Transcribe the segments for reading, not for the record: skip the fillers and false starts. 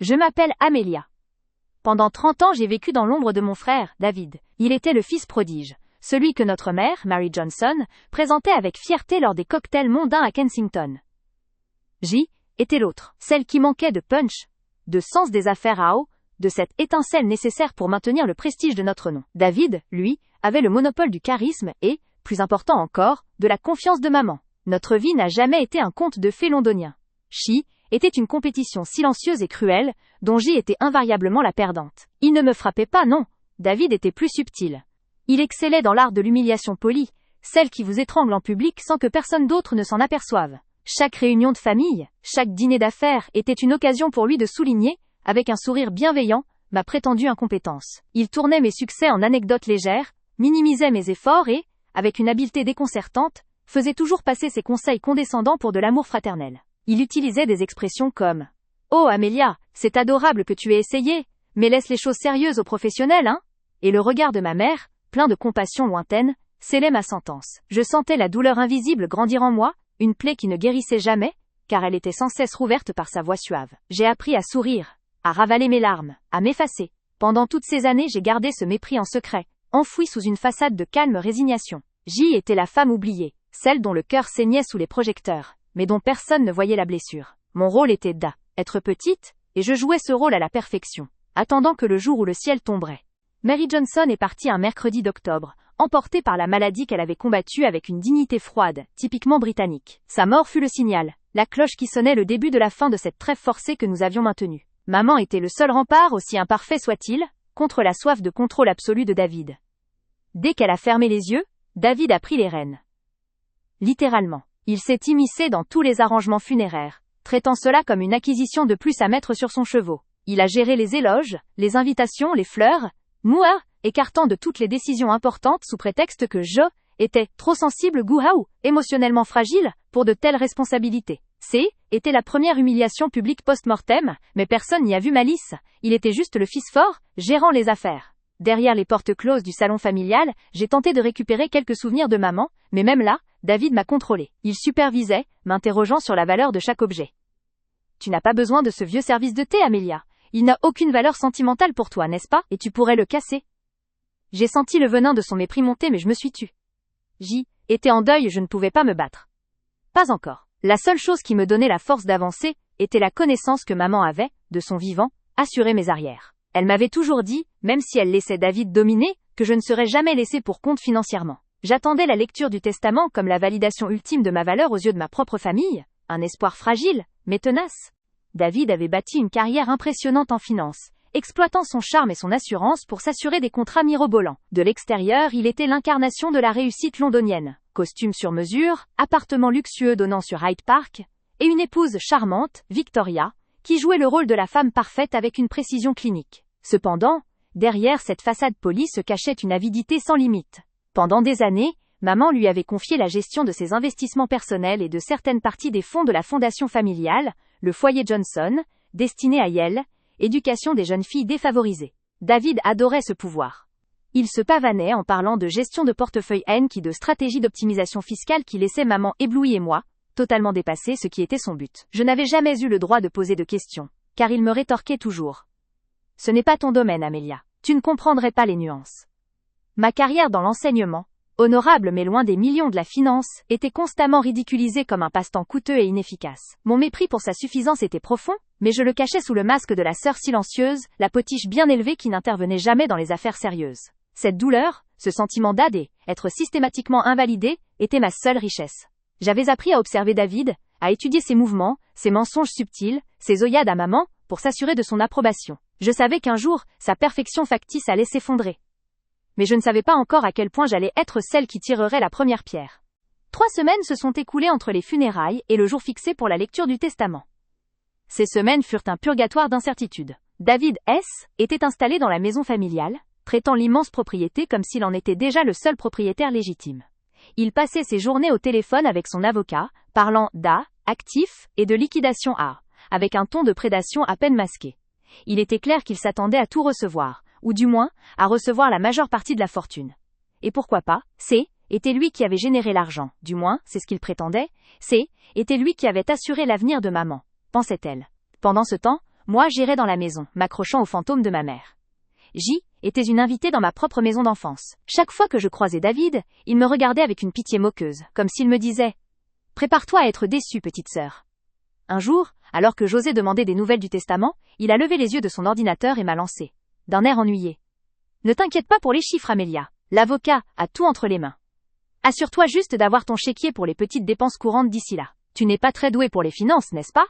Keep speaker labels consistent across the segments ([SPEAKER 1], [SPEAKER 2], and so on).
[SPEAKER 1] Je m'appelle Amelia. Pendant 30 ans, j'ai vécu dans l'ombre de mon frère, David. Il était le fils prodige. Celui que notre mère, Mary Johnson, présentait avec fierté lors des cocktails mondains à Kensington. J était l'autre, celle qui manquait de punch, de sens des affaires à eau, de cette étincelle nécessaire pour maintenir le prestige de notre nom. David, lui, avait le monopole du charisme et, plus important encore, de la confiance de maman. Notre vie n'a jamais été un conte de fées londonien. Chi était une compétition silencieuse et cruelle, dont J était invariablement la perdante. Il ne me frappait pas, non. David était plus subtil. Il excellait dans l'art de l'humiliation polie, celle qui vous étrangle en public sans que personne d'autre ne s'en aperçoive. Chaque réunion de famille, chaque dîner d'affaires était une occasion pour lui de souligner, avec un sourire bienveillant, ma prétendue incompétence. Il tournait mes succès en anecdotes légères, minimisait mes efforts et, avec une habileté déconcertante, faisait toujours passer ses conseils condescendants pour de l'amour fraternel. Il utilisait des expressions comme « Oh Amelia, c'est adorable que tu aies essayé, mais laisse les choses sérieuses aux professionnels, hein ?» Et le regard de ma mère, plein de compassion lointaine, scellait ma sentence. Je sentais la douleur invisible grandir en moi, une plaie qui ne guérissait jamais, car elle était sans cesse rouverte par sa voix suave. J'ai appris à sourire, à ravaler mes larmes, à m'effacer. Pendant toutes ces années, j'ai gardé ce mépris en secret, enfoui sous une façade de calme résignation. J était la femme oubliée, celle dont le cœur saignait sous les projecteurs, mais dont personne ne voyait la blessure. Mon rôle était d'être petite, et je jouais ce rôle à la perfection, attendant que le jour où le ciel tomberait. Mary Johnson est partie un mercredi d'octobre, emportée par la maladie qu'elle avait combattue avec une dignité froide, typiquement britannique. Sa mort fut le signal, la cloche qui sonnait le début de la fin de cette trêve forcée que nous avions maintenue. Maman était le seul rempart, aussi imparfait soit-il, contre la soif de contrôle absolu de David. Dès qu'elle a fermé les yeux, David a pris les rênes. Littéralement. Il s'est immiscé dans tous les arrangements funéraires, traitant cela comme une acquisition de plus à mettre sur son cheveau. Il a géré les éloges, les invitations, les fleurs, écartant de toutes les décisions importantes sous prétexte que je était trop sensible ou émotionnellement fragile pour de telles responsabilités. C était la première humiliation publique post-mortem, mais personne n'y a vu malice, il était juste le fils fort, gérant les affaires. Derrière les portes closes du salon familial, j'ai tenté de récupérer quelques souvenirs de maman, mais même là, David m'a contrôlé. Il supervisait, m'interrogeant sur la valeur de chaque objet. Tu n'as pas besoin de ce vieux service de thé, Amelia. Il n'a aucune valeur sentimentale pour toi, n'est-ce pas? Et tu pourrais le casser. J'ai senti le venin de son mépris monter, mais je me suis tue. J était en deuil, je ne pouvais pas me battre. Pas encore. La seule chose qui me donnait la force d'avancer était la connaissance que maman avait, de son vivant, assurer mes arrières. Elle m'avait toujours dit, même si elle laissait David dominer, que je ne serais jamais laissée pour compte financièrement. J'attendais la lecture du testament comme la validation ultime de ma valeur aux yeux de ma propre famille, un espoir fragile, mais tenace. David avait bâti une carrière impressionnante en finance, exploitant son charme et son assurance pour s'assurer des contrats mirobolants. De l'extérieur, il était l'incarnation de la réussite londonienne. Costume sur mesure, appartement luxueux donnant sur Hyde Park, et une épouse charmante, Victoria, qui jouait le rôle de la femme parfaite avec une précision clinique. Cependant, derrière cette façade polie se cachait une avidité sans limite. Pendant des années, maman lui avait confié la gestion de ses investissements personnels et de certaines parties des fonds de la fondation familiale, le foyer Johnson, destiné à Yale, éducation des jeunes filles défavorisées. David adorait ce pouvoir. Il se pavanait en parlant de gestion de portefeuille qui de stratégie d'optimisation fiscale qui laissait maman éblouie et moi, totalement dépassé, ce qui était son but. Je n'avais jamais eu le droit de poser de questions, car il me rétorquait toujours. Ce n'est pas ton domaine, Amelia. Tu ne comprendrais pas les nuances. Ma carrière dans l'enseignement, honorable mais loin des millions de la finance, était constamment ridiculisée comme un passe-temps coûteux et inefficace. Mon mépris pour sa suffisance était profond, mais je le cachais sous le masque de la sœur silencieuse, la potiche bien élevée qui n'intervenait jamais dans les affaires sérieuses. Cette douleur, ce sentiment être systématiquement invalidé, était ma seule richesse. J'avais appris à observer David, à étudier ses mouvements, ses mensonges subtils, ses œillades à maman, pour s'assurer de son approbation. Je savais qu'un jour, sa perfection factice allait s'effondrer. Mais je ne savais pas encore à quel point j'allais être celle qui tirerait la première pierre. 3 semaines se sont écoulées entre les funérailles et le jour fixé pour la lecture du testament. Ces semaines furent un purgatoire d'incertitude. David était installé dans la maison familiale, traitant l'immense propriété comme s'il en était déjà le seul propriétaire légitime. Il passait ses journées au téléphone avec son avocat, parlant d'actifs et de liquidation avec un ton de prédation à peine masqué. Il était clair qu'il s'attendait à tout recevoir, ou du moins, à recevoir la majeure partie de la fortune. Et pourquoi pas, était lui qui avait généré l'argent, du moins, c'est ce qu'il prétendait, était lui qui avait assuré l'avenir de maman, pensait-elle. Pendant ce temps, Moi j'irais dans la maison, m'accrochant au fantôme de ma mère. J était une invitée dans ma propre maison d'enfance. Chaque fois que je croisais David, il me regardait avec une pitié moqueuse, comme s'il me disait « Prépare-toi à être déçue, petite sœur. » Un jour, alors que j'osais demander des nouvelles du testament, il a levé les yeux de son ordinateur et m'a lancé, d'un air ennuyé. « Ne t'inquiète pas pour les chiffres, Amelia. L'avocat a tout entre les mains. Assure-toi juste d'avoir ton chéquier pour les petites dépenses courantes d'ici là. Tu n'es pas très doué pour les finances, n'est-ce pas ?»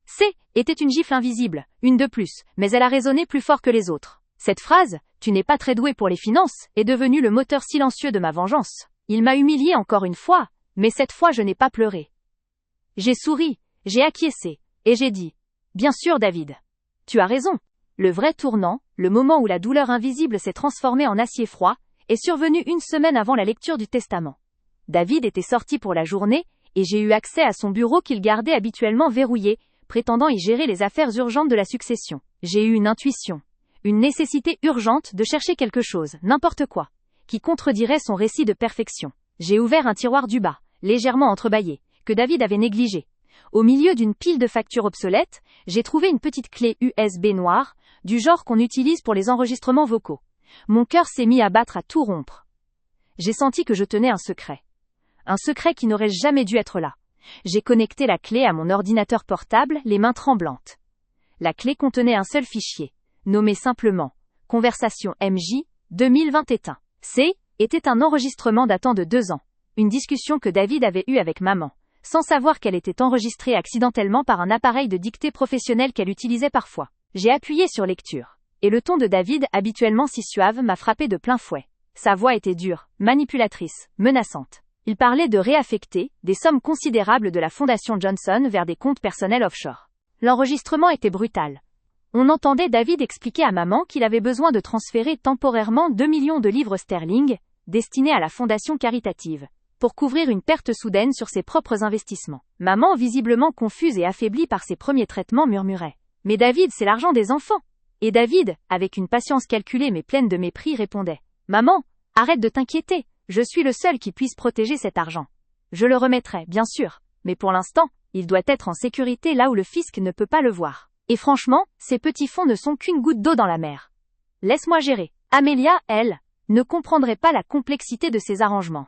[SPEAKER 1] C était une gifle invisible, une de plus, mais elle a résonné plus fort que les autres. Cette phrase, « Tu n'es pas très doué pour les finances », est devenue le moteur silencieux de ma vengeance. Il m'a humilié encore une fois, mais cette fois je n'ai pas pleuré. J'ai souri, j'ai acquiescé, et j'ai dit « Bien sûr, David. Tu as raison. » Le vrai tournant, le moment où la douleur invisible s'est transformée en acier froid, est survenu une semaine avant la lecture du testament. David était sorti pour la journée, et j'ai eu accès à son bureau qu'il gardait habituellement verrouillé, prétendant y gérer les affaires urgentes de la succession. J'ai eu une intuition. Une nécessité urgente de chercher quelque chose, n'importe quoi, qui contredirait son récit de perfection. J'ai ouvert un tiroir du bas, légèrement entrebâillé, que David avait négligé. Au milieu d'une pile de factures obsolètes, j'ai trouvé une petite clé USB noire, du genre qu'on utilise pour les enregistrements vocaux. Mon cœur s'est mis à battre à tout rompre. J'ai senti que je tenais un secret. Un secret qui n'aurait jamais dû être là. J'ai connecté la clé à mon ordinateur portable, les mains tremblantes. La clé contenait un seul fichier, nommé simplement « Conversation MJ 2021 ». C était un enregistrement datant de 2 ans, une discussion que David avait eue avec maman, sans savoir qu'elle était enregistrée accidentellement par un appareil de dictée professionnel qu'elle utilisait parfois. J'ai appuyé sur lecture, et le ton de David, habituellement si suave, m'a frappé de plein fouet. Sa voix était dure, manipulatrice, menaçante. Il parlait de réaffecter des sommes considérables de la Fondation Johnson vers des comptes personnels offshore. L'enregistrement était brutal. On entendait David expliquer à maman qu'il avait besoin de transférer temporairement 2 millions de livres sterling, destinés à la fondation caritative, pour couvrir une perte soudaine sur ses propres investissements. Maman, visiblement confuse et affaiblie par ses premiers traitements, murmurait « Mais David, c'est l'argent des enfants !» Et David, avec une patience calculée mais pleine de mépris, répondait « Maman, arrête de t'inquiéter, je suis le seul qui puisse protéger cet argent. Je le remettrai, bien sûr, mais pour l'instant, il doit être en sécurité là où le fisc ne peut pas le voir. Et franchement, ces petits fonds ne sont qu'une goutte d'eau dans la mer. Laisse-moi gérer. » Amelia, elle, ne comprendrait pas la complexité de ces arrangements.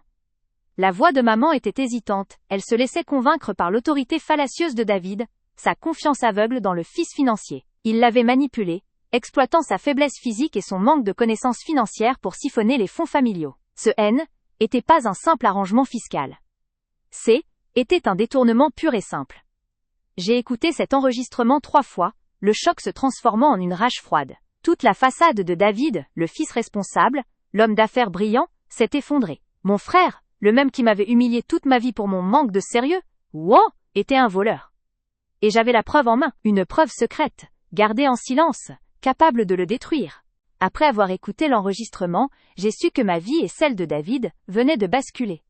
[SPEAKER 1] La voix de maman était hésitante, elle se laissait convaincre par l'autorité fallacieuse de David, sa confiance aveugle dans le fils financier. Il l'avait manipulé, exploitant sa faiblesse physique et son manque de connaissances financières pour siphonner les fonds familiaux. Ce N était pas un simple arrangement fiscal. C était un détournement pur et simple. J'ai écouté cet enregistrement 3 fois, le choc se transformant en une rage froide. Toute la façade de David, le fils responsable, l'homme d'affaires brillant, s'est effondrée. Mon frère, le même qui m'avait humilié toute ma vie pour mon manque de sérieux, était un voleur. Et j'avais la preuve en main, une preuve secrète, gardée en silence, capable de le détruire. Après avoir écouté l'enregistrement, j'ai su que ma vie et celle de David venaient de basculer.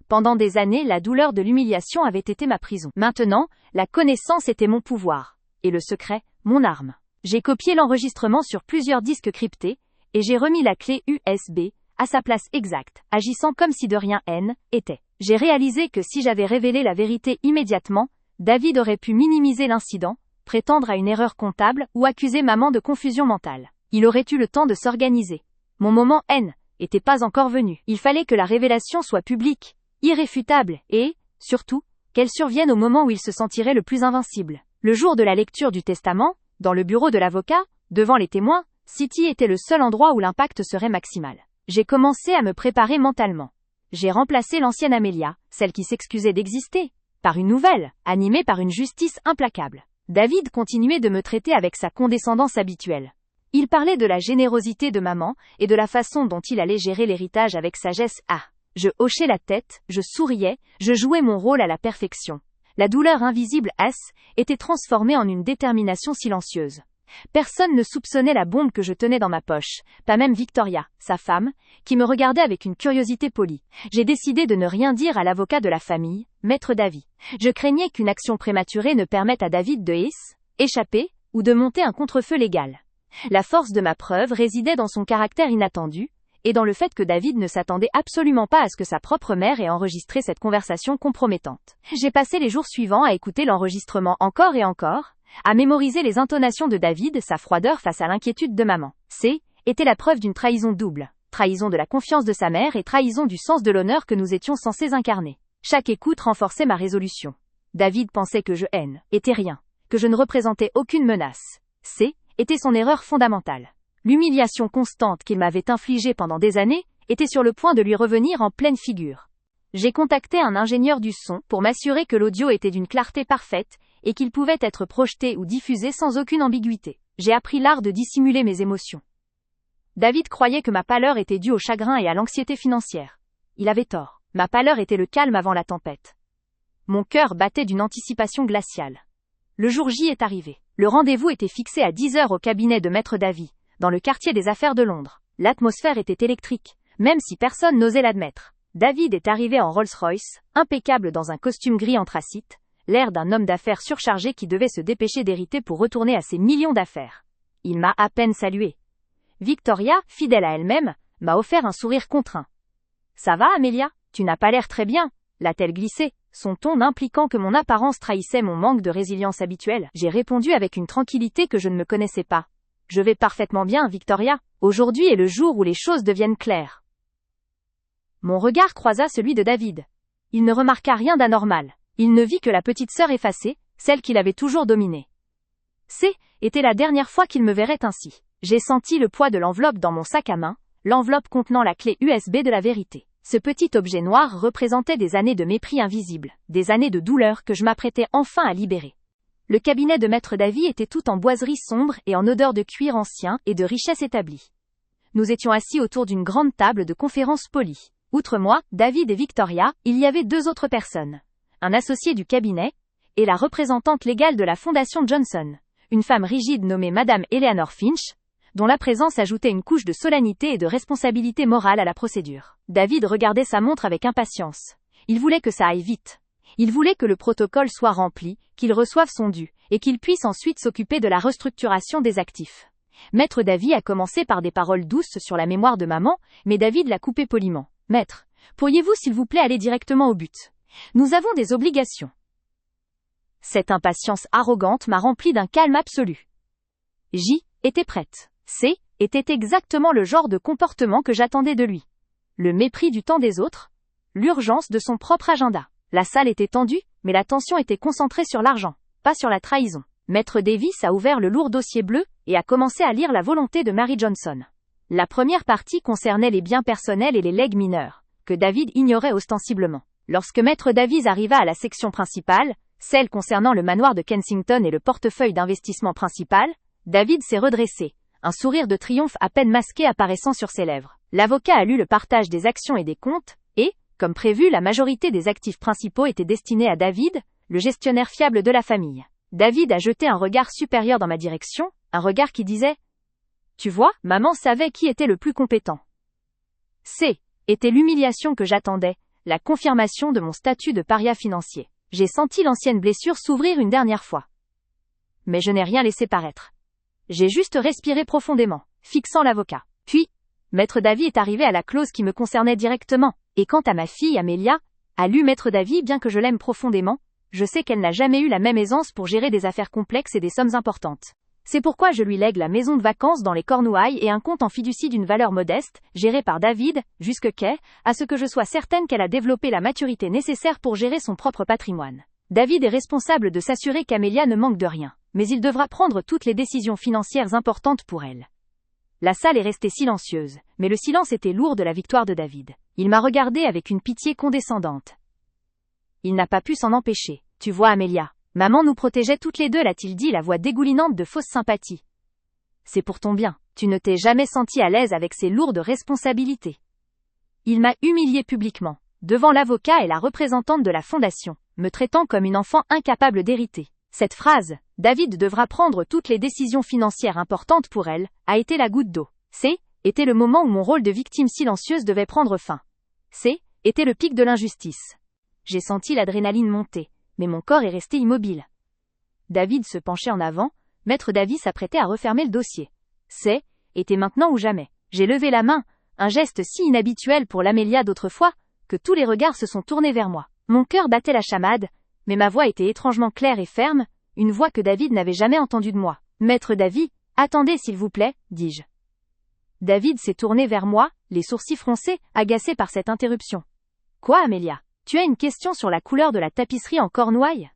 [SPEAKER 1] Pendant des années, la douleur de l'humiliation avait été ma prison. Maintenant, la connaissance était mon pouvoir. Et le secret, mon arme. J'ai copié l'enregistrement sur plusieurs disques cryptés, et j'ai remis la clé USB à sa place exacte, agissant comme si de rien N était. J'ai réalisé que si j'avais révélé la vérité immédiatement, David aurait pu minimiser l'incident, prétendre à une erreur comptable ou accuser maman de confusion mentale. Il aurait eu le temps de s'organiser. Mon moment N était pas encore venu. Il fallait que la révélation soit publique, irréfutable et, surtout, qu'elle survienne au moment où il se sentirait le plus invincible. Le jour de la lecture du testament, dans le bureau de l'avocat, devant les témoins, City était le seul endroit où l'impact serait maximal. J'ai commencé à me préparer mentalement. J'ai remplacé l'ancienne Amelia, celle qui s'excusait d'exister, par une nouvelle, animée par une justice implacable. David continuait de me traiter avec sa condescendance habituelle. Il parlait de la générosité de maman et de la façon dont il allait gérer l'héritage avec sagesse. Je hochais la tête, je souriais, je jouais mon rôle à la perfection. La douleur invisible était transformée en une détermination silencieuse. Personne ne soupçonnait la bombe que je tenais dans ma poche, pas même Victoria, sa femme, qui me regardait avec une curiosité polie. J'ai décidé de ne rien dire à l'avocat de la famille, Maître Davy. Je craignais qu'une action prématurée ne permette à David de échapper ou de monter un contre-feu légal. La force de ma preuve résidait dans son caractère inattendu, et dans le fait que David ne s'attendait absolument pas à ce que sa propre mère ait enregistré cette conversation compromettante. J'ai passé les jours suivants à écouter l'enregistrement encore et encore, À mémoriser les intonations de David, sa froideur face à l'inquiétude de maman. C était la preuve d'une trahison double. Trahison de la confiance de sa mère et trahison du sens de l'honneur que nous étions censés incarner. Chaque écoute renforçait ma résolution. David pensait que je était rien, que je ne représentais aucune menace. C était son erreur fondamentale. L'humiliation constante qu'il m'avait infligée pendant des années était sur le point de lui revenir en pleine figure. J'ai contacté un ingénieur du son pour m'assurer que l'audio était d'une clarté parfaite et qu'il pouvait être projeté ou diffusé sans aucune ambiguïté. J'ai appris l'art de dissimuler mes émotions. David croyait que ma pâleur était due au chagrin et à l'anxiété financière. Il avait tort. Ma pâleur était le calme avant la tempête. Mon cœur battait d'une anticipation glaciale. Le jour J est arrivé. Le rendez-vous était fixé à 10 heures au cabinet de Maître Davy, dans le quartier des affaires de Londres. L'atmosphère était électrique, même si personne n'osait l'admettre. David est arrivé en Rolls-Royce, impeccable dans un costume gris anthracite, l'air d'un homme d'affaires surchargé qui devait se dépêcher d'hériter pour retourner à ses millions d'affaires. Il m'a à peine salué. Victoria, fidèle à elle-même, m'a offert un sourire contraint. « Ça va, Amelia ? Tu n'as pas l'air très bien », l'a-t-elle glissé, son ton impliquant que mon apparence trahissait mon manque de résilience habituelle. J'ai répondu avec une tranquillité que je ne me connaissais pas. « Je vais parfaitement bien, Victoria. Aujourd'hui est le jour où les choses deviennent claires. » Mon regard croisa celui de David. Il ne remarqua rien d'anormal. Il ne vit que la petite sœur effacée, celle qu'il avait toujours dominée. Était la dernière fois qu'il me verrait ainsi. J'ai senti le poids de l'enveloppe dans mon sac à main, l'enveloppe contenant la clé USB de la vérité. Ce petit objet noir représentait des années de mépris invisible, des années de douleur que je m'apprêtais enfin à libérer. Le cabinet de Maître Davy était tout en boiserie sombre et en odeur de cuir ancien et de richesse établie. Nous étions assis autour d'une grande table de conférence polie. Outre moi, David et Victoria, il y avait 2 autres personnes. Un associé du cabinet et la représentante légale de la Fondation Johnson. Une femme rigide nommée Madame Eleanor Finch, dont la présence ajoutait une couche de solennité et de responsabilité morale à la procédure. David regardait sa montre avec impatience. Il voulait que ça aille vite. Il voulait que le protocole soit rempli, qu'il reçoive son dû, et qu'il puisse ensuite s'occuper de la restructuration des actifs. Maître Davy a commencé par des paroles douces sur la mémoire de maman, mais David l'a coupé poliment. « Maître, pourriez-vous s'il vous plaît aller directement au but ? Nous avons des obligations. » Cette impatience arrogante m'a rempli d'un calme absolu. J était prête. C était exactement le genre de comportement que j'attendais de lui. Le mépris du temps des autres, l'urgence de son propre agenda. La salle était tendue, mais l'attention était concentrée sur l'argent, pas sur la trahison. Maître Davis a ouvert le lourd dossier bleu et a commencé à lire la volonté de Mary Johnson. La première partie concernait les biens personnels et les legs mineurs, que David ignorait ostensiblement. Lorsque Maître Davis arriva à la section principale, celle concernant le manoir de Kensington et le portefeuille d'investissement principal, David s'est redressé, un sourire de triomphe à peine masqué apparaissant sur ses lèvres. L'avocat a lu le partage des actions et des comptes, et, comme prévu, la majorité des actifs principaux était destinée à David, le gestionnaire fiable de la famille. David a jeté un regard supérieur dans ma direction, un regard qui disait « Tu vois, maman savait qui était le plus compétent. » Était l'humiliation que j'attendais, la confirmation de mon statut de paria financier. J'ai senti l'ancienne blessure s'ouvrir une dernière fois. Mais je n'ai rien laissé paraître. J'ai juste respiré profondément, fixant l'avocat. Puis, Maître Davy est arrivé à la clause qui me concernait directement. Et quant à ma fille Amelia, a lu Maître Davy bien que je l'aime profondément, je sais qu'elle n'a jamais eu la même aisance pour gérer des affaires complexes et des sommes importantes. C'est pourquoi je lui lègue la maison de vacances dans les Cornouailles et un compte en fiducie d'une valeur modeste, géré par David, jusque à ce que je sois certaine qu'elle a développé la maturité nécessaire pour gérer son propre patrimoine. David est responsable de s'assurer qu'Amelia ne manque de rien, mais il devra prendre toutes les décisions financières importantes pour elle. La salle est restée silencieuse, mais le silence était lourd de la victoire de David. Il m'a regardé avec une pitié condescendante. Il n'a pas pu s'en empêcher. Tu vois, Amelia, maman nous protégeait toutes les deux, l'a-t-il dit, la voix dégoulinante de fausse sympathie. C'est pour ton bien. Tu ne t'es jamais senti à l'aise avec ces lourdes responsabilités. Il m'a humilié publiquement, devant l'avocat et la représentante de la fondation, me traitant comme une enfant incapable d'hériter. Cette phrase, David devra prendre toutes les décisions financières importantes pour elle, a été la goutte d'eau. Était le moment où mon rôle de victime silencieuse devait prendre fin. Était le pic de l'injustice. J'ai senti l'adrénaline monter, mais mon corps est resté immobile. David se penchait en avant, Maître Davy s'apprêtait à refermer le dossier. Était maintenant ou jamais. J'ai levé la main, un geste si inhabituel pour l'Amélia d'autrefois, que tous les regards se sont tournés vers moi. Mon cœur battait la chamade, mais ma voix était étrangement claire et ferme. une voix que David n'avait jamais entendue de moi. Maître David, attendez s'il vous plaît, dis-je. David s'est tourné vers moi, les sourcils froncés, agacé par cette interruption. Quoi, Amelia? Tu as une question sur la couleur de la tapisserie en cornouailles?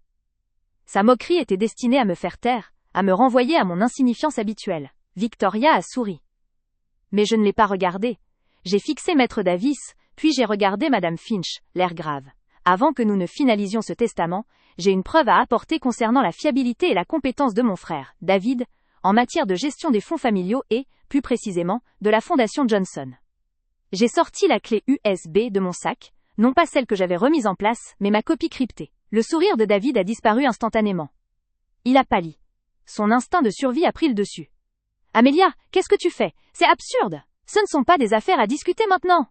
[SPEAKER 1] Sa moquerie était destinée à me faire taire, à me renvoyer à mon insignifiance habituelle. Victoria a souri. Mais je ne l'ai pas regardé. J'ai fixé Maître Davis, puis j'ai regardé Madame Finch, l'air grave. Avant que nous ne finalisions ce testament, j'ai une preuve à apporter concernant la fiabilité et la compétence de mon frère, David, en matière de gestion des fonds familiaux et, plus précisément, de la Fondation Johnson. J'ai sorti la clé USB de mon sac, non pas celle que j'avais remise en place, mais ma copie cryptée. Le sourire de David a disparu instantanément. Il a pâli. Son instinct de survie a pris le dessus. Amelia, qu'est-ce que tu fais? C'est absurde. Ce ne sont pas des affaires à discuter maintenant.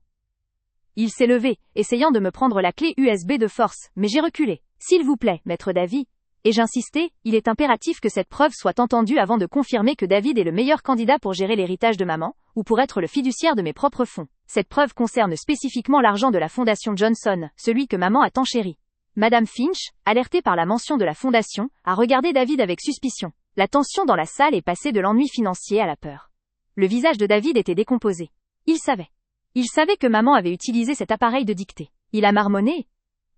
[SPEAKER 1] Il s'est levé, essayant de me prendre la clé USB de force, mais j'ai reculé. S'il vous plaît, Maître David. Et j'insistais, il est impératif que cette preuve soit entendue avant de confirmer que David est le meilleur candidat pour gérer l'héritage de maman, ou pour être le fiduciaire de mes propres fonds. Cette preuve concerne spécifiquement l'argent de la Fondation Johnson, celui que maman a tant chéri. Madame Finch, alertée par la mention de la Fondation, a regardé David avec suspicion. La tension dans la salle est passée de l'ennui financier à la peur. Le visage de David était décomposé. Il savait. Il savait que maman avait utilisé cet appareil de dictée. Il a marmonné.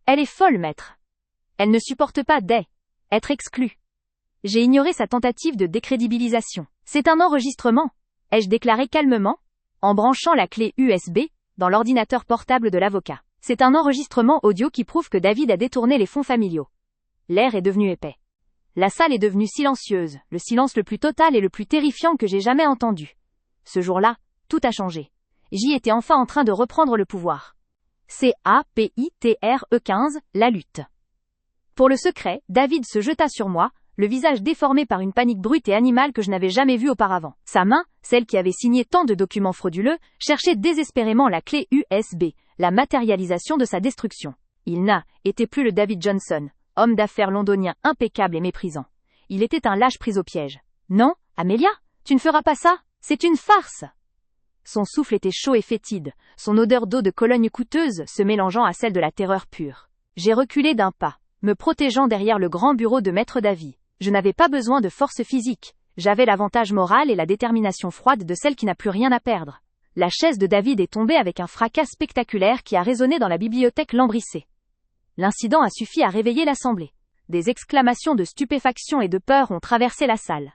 [SPEAKER 1] Elle est folle, maître. Elle ne supporte pas être exclue. J'ai ignoré sa tentative de décrédibilisation. C'est un enregistrement, ai-je déclaré calmement, en branchant la clé USB dans l'ordinateur portable de l'avocat. C'est un enregistrement audio qui prouve que David a détourné les fonds familiaux. L'air est devenu épais. La salle est devenue silencieuse, le silence le plus total et le plus terrifiant que j'ai jamais entendu. Ce jour-là, tout a changé. J'y étais enfin en train de reprendre le pouvoir. CAPITRE 15, la lutte. Pour le secret, David se jeta sur moi, le visage déformé par une panique brute et animale que je n'avais jamais vue auparavant. Sa main, celle qui avait signé tant de documents frauduleux, cherchait désespérément la clé USB, la matérialisation de sa destruction. Il n'a été plus le David Johnson, homme d'affaires londonien impeccable et méprisant. Il était un lâche pris au piège. Non, Amelia, tu ne feras pas ça, c'est une farce. Son souffle était chaud et fétide, son odeur d'eau de Cologne coûteuse se mélangeant à celle de la terreur pure. J'ai reculé d'un pas, me protégeant derrière le grand bureau de Maître David. Je n'avais pas besoin de force physique, j'avais l'avantage moral et la détermination froide de celle qui n'a plus rien à perdre. La chaise de David est tombée avec un fracas spectaculaire qui a résonné dans la bibliothèque lambrissée. L'incident a suffi à réveiller l'assemblée. Des exclamations de stupéfaction et de peur ont traversé la salle.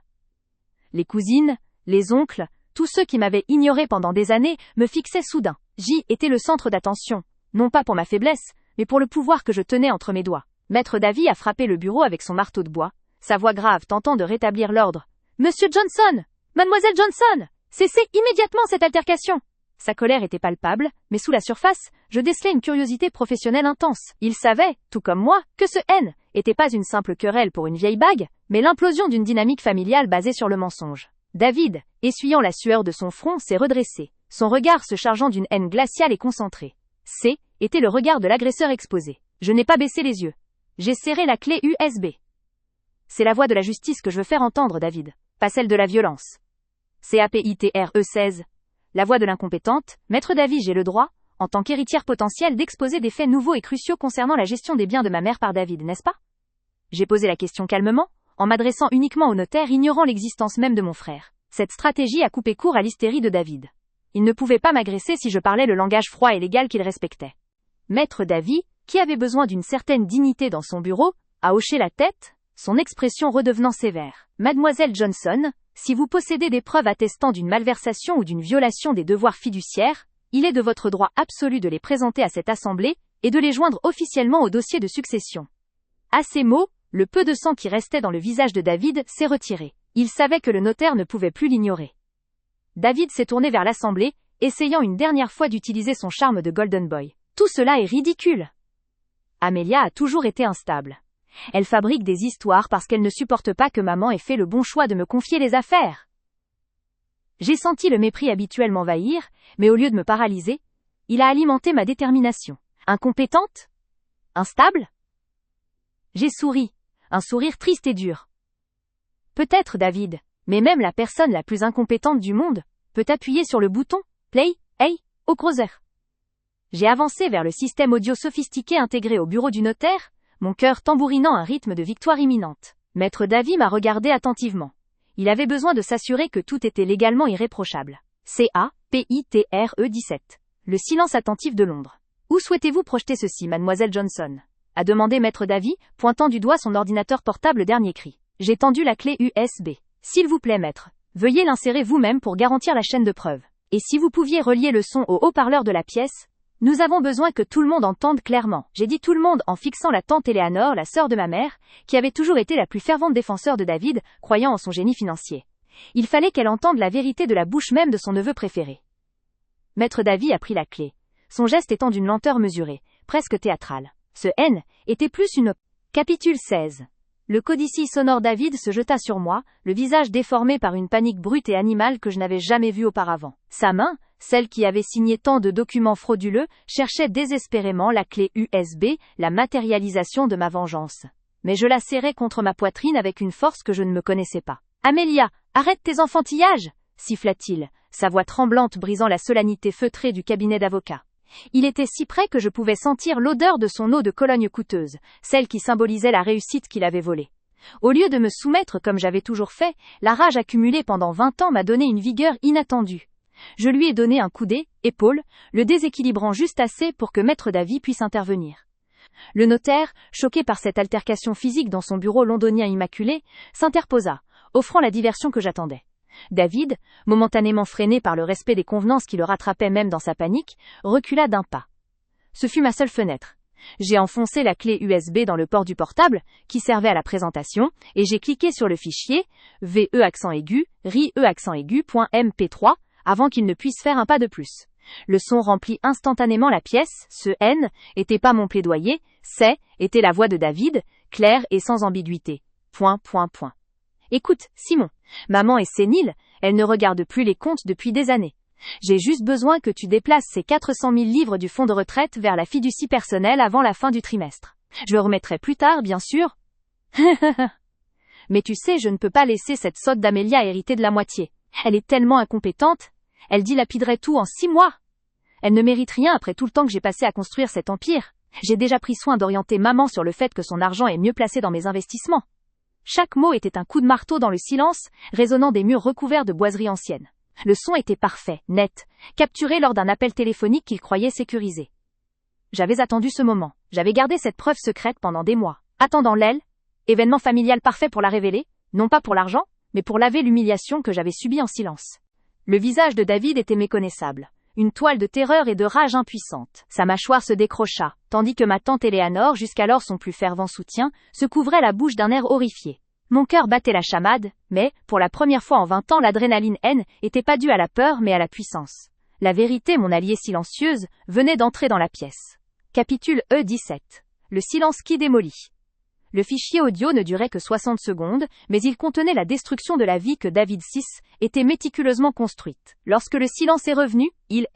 [SPEAKER 1] Les cousines, les oncles, tous ceux qui m'avaient ignoré pendant des années, me fixaient soudain. J'y étais le centre d'attention, non pas pour ma faiblesse, mais pour le pouvoir que je tenais entre mes doigts. Maître David a frappé le bureau avec son marteau de bois, sa voix grave tentant de rétablir l'ordre. « Monsieur Johnson! Mademoiselle Johnson! Cessez immédiatement cette altercation !» Sa colère était palpable, mais sous la surface, je décelais une curiosité professionnelle intense. Il savait, tout comme moi, que ce haine était pas une simple querelle pour une vieille bague, mais l'implosion d'une dynamique familiale basée sur le mensonge. David, essuyant la sueur de son front, s'est redressé, son regard se chargeant d'une haine glaciale et concentrée. Était le regard de l'agresseur exposé. Je n'ai pas baissé les yeux. J'ai serré la clé USB. C'est la voix de la justice que je veux faire entendre, David, pas celle de la violence. CAPITRE 16. La voix de l'incompétente. Maître David, j'ai le droit, en tant qu'héritière potentielle, d'exposer des faits nouveaux et cruciaux concernant la gestion des biens de ma mère par David, n'est-ce pas? J'ai posé la question calmement, en m'adressant uniquement au notaire, ignorant l'existence même de mon frère. Cette stratégie a coupé court à l'hystérie de David. Il ne pouvait pas m'agresser si je parlais le langage froid et légal qu'il respectait. Maître David, qui avait besoin d'une certaine dignité dans son bureau, a hoché la tête, son expression redevenant sévère. Mademoiselle Johnson, si vous possédez des preuves attestant d'une malversation ou d'une violation des devoirs fiduciaires, il est de votre droit absolu de les présenter à cette assemblée et de les joindre officiellement au dossier de succession. À ces mots, le peu de sang qui restait dans le visage de David s'est retiré. Il savait que le notaire ne pouvait plus l'ignorer. David s'est tourné vers l'assemblée, essayant une dernière fois d'utiliser son charme de Golden Boy. Tout cela est ridicule. Amelia a toujours été instable. Elle fabrique des histoires parce qu'elle ne supporte pas que maman ait fait le bon choix de me confier les affaires. J'ai senti le mépris habituel m'envahir, mais au lieu de me paralyser, il a alimenté ma détermination. Incompétente? Instable? J'ai souri, un sourire triste et dur. Peut-être, David, mais même la personne la plus incompétente du monde peut appuyer sur le bouton « Play » au creuser. J'ai avancé vers le système audio sophistiqué intégré au bureau du notaire, mon cœur tambourinant un rythme de victoire imminente. Maître Davy m'a regardé attentivement. Il avait besoin de s'assurer que tout était légalement irréprochable. CAPITRE 17. Le silence attentif de Londres. Où souhaitez-vous projeter ceci, mademoiselle Johnson? A demandé Maître Davy, pointant du doigt son ordinateur portable dernier cri. J'ai tendu la clé USB. S'il vous plaît, maître, veuillez l'insérer vous-même pour garantir la chaîne de preuve. Et si vous pouviez relier le son au haut-parleur de la pièce? Nous avons besoin que tout le monde entende clairement. J'ai dit tout le monde en fixant la tante Eleanor, la sœur de ma mère, qui avait toujours été la plus fervente défenseur de David, croyant en son génie financier. Il fallait qu'elle entende la vérité de la bouche même de son neveu préféré. Maître Davy a pris la clé, son geste étant d'une lenteur mesurée, presque théâtrale. Ce N était plus une... Capitule 16. Le codicille sonore David se jeta sur moi, le visage déformé par une panique brute et animale que je n'avais jamais vue auparavant. Sa main, celle qui avait signé tant de documents frauduleux, cherchait désespérément la clé USB, la matérialisation de ma vengeance. Mais je la serrais contre ma poitrine avec une force que je ne me connaissais pas. « Amélia, arrête tes enfantillages !» siffla-t-il, sa voix tremblante brisant la solennité feutrée du cabinet d'avocat. Il était si près que je pouvais sentir l'odeur de son eau de Cologne coûteuse, celle qui symbolisait la réussite qu'il avait volée. Au lieu de me soumettre comme j'avais toujours fait, la rage accumulée pendant 20 ans m'a donné une vigueur inattendue. Je lui ai donné un coup d'épaule, le déséquilibrant juste assez pour que Maître Davy puisse intervenir. Le notaire, choqué par cette altercation physique dans son bureau londonien immaculé, s'interposa, offrant la diversion que j'attendais. David, momentanément freiné par le respect des convenances qui le rattrapaient même dans sa panique, recula d'un pas. Ce fut ma seule fenêtre. J'ai enfoncé la clé USB dans le port du portable, qui servait à la présentation, et j'ai cliqué sur le fichier VE_RIE_.mp3 avant qu'il ne puisse faire un pas de plus. Le son remplit instantanément la pièce, ce N était pas mon plaidoyer, était la voix de David, claire et sans ambiguïté. Écoute, Simon, maman est sénile, elle ne regarde plus les comptes depuis des années. J'ai juste besoin que tu déplaces ces 400 000 livres du fonds de retraite vers la fiducie personnelle avant la fin du trimestre. Je le remettrai plus tard, bien sûr. Mais tu sais, je ne peux pas laisser cette sotte d'Amélia hériter de la moitié. Elle est tellement incompétente. Elle dilapiderait tout en 6 mois. Elle ne mérite rien après tout le temps que j'ai passé à construire cet empire. J'ai déjà pris soin d'orienter maman sur le fait que son argent est mieux placé dans mes investissements. Chaque mot était un coup de marteau dans le silence, résonnant des murs recouverts de boiseries anciennes. Le son était parfait, net, capturé lors d'un appel téléphonique qu'il croyait sécurisé. J'avais attendu ce moment. J'avais gardé cette preuve secrète pendant des mois, attendant l'aile, événement familial parfait pour la révéler, non pas pour l'argent, mais pour laver l'humiliation que j'avais subie en silence. Le visage de David était méconnaissable. Une toile de terreur et de rage impuissante. Sa mâchoire se décrocha, tandis que ma tante Eleanor, jusqu'alors son plus fervent soutien, se couvrait la bouche d'un air horrifié. Mon cœur battait la chamade, mais, pour la première fois en 20 ans, l'adrénaline N était pas due à la peur mais à la puissance. La vérité, mon alliée silencieuse, venait d'entrer dans la pièce. Capitule E17. Le silence qui démolit. Le fichier audio ne durait que 60 secondes, mais il contenait la destruction de la vie que David VI était méticuleusement construite. Lorsque le silence est revenu, il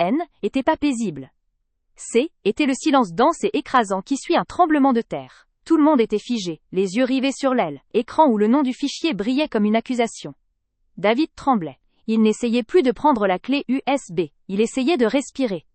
[SPEAKER 1] était pas paisible. Était le silence dense et écrasant qui suit un tremblement de terre. Tout le monde était figé, les yeux rivés sur l'aile, écran où le nom du fichier brillait comme une accusation. David tremblait. Il n'essayait plus de prendre la clé USB, il essayait de respirer.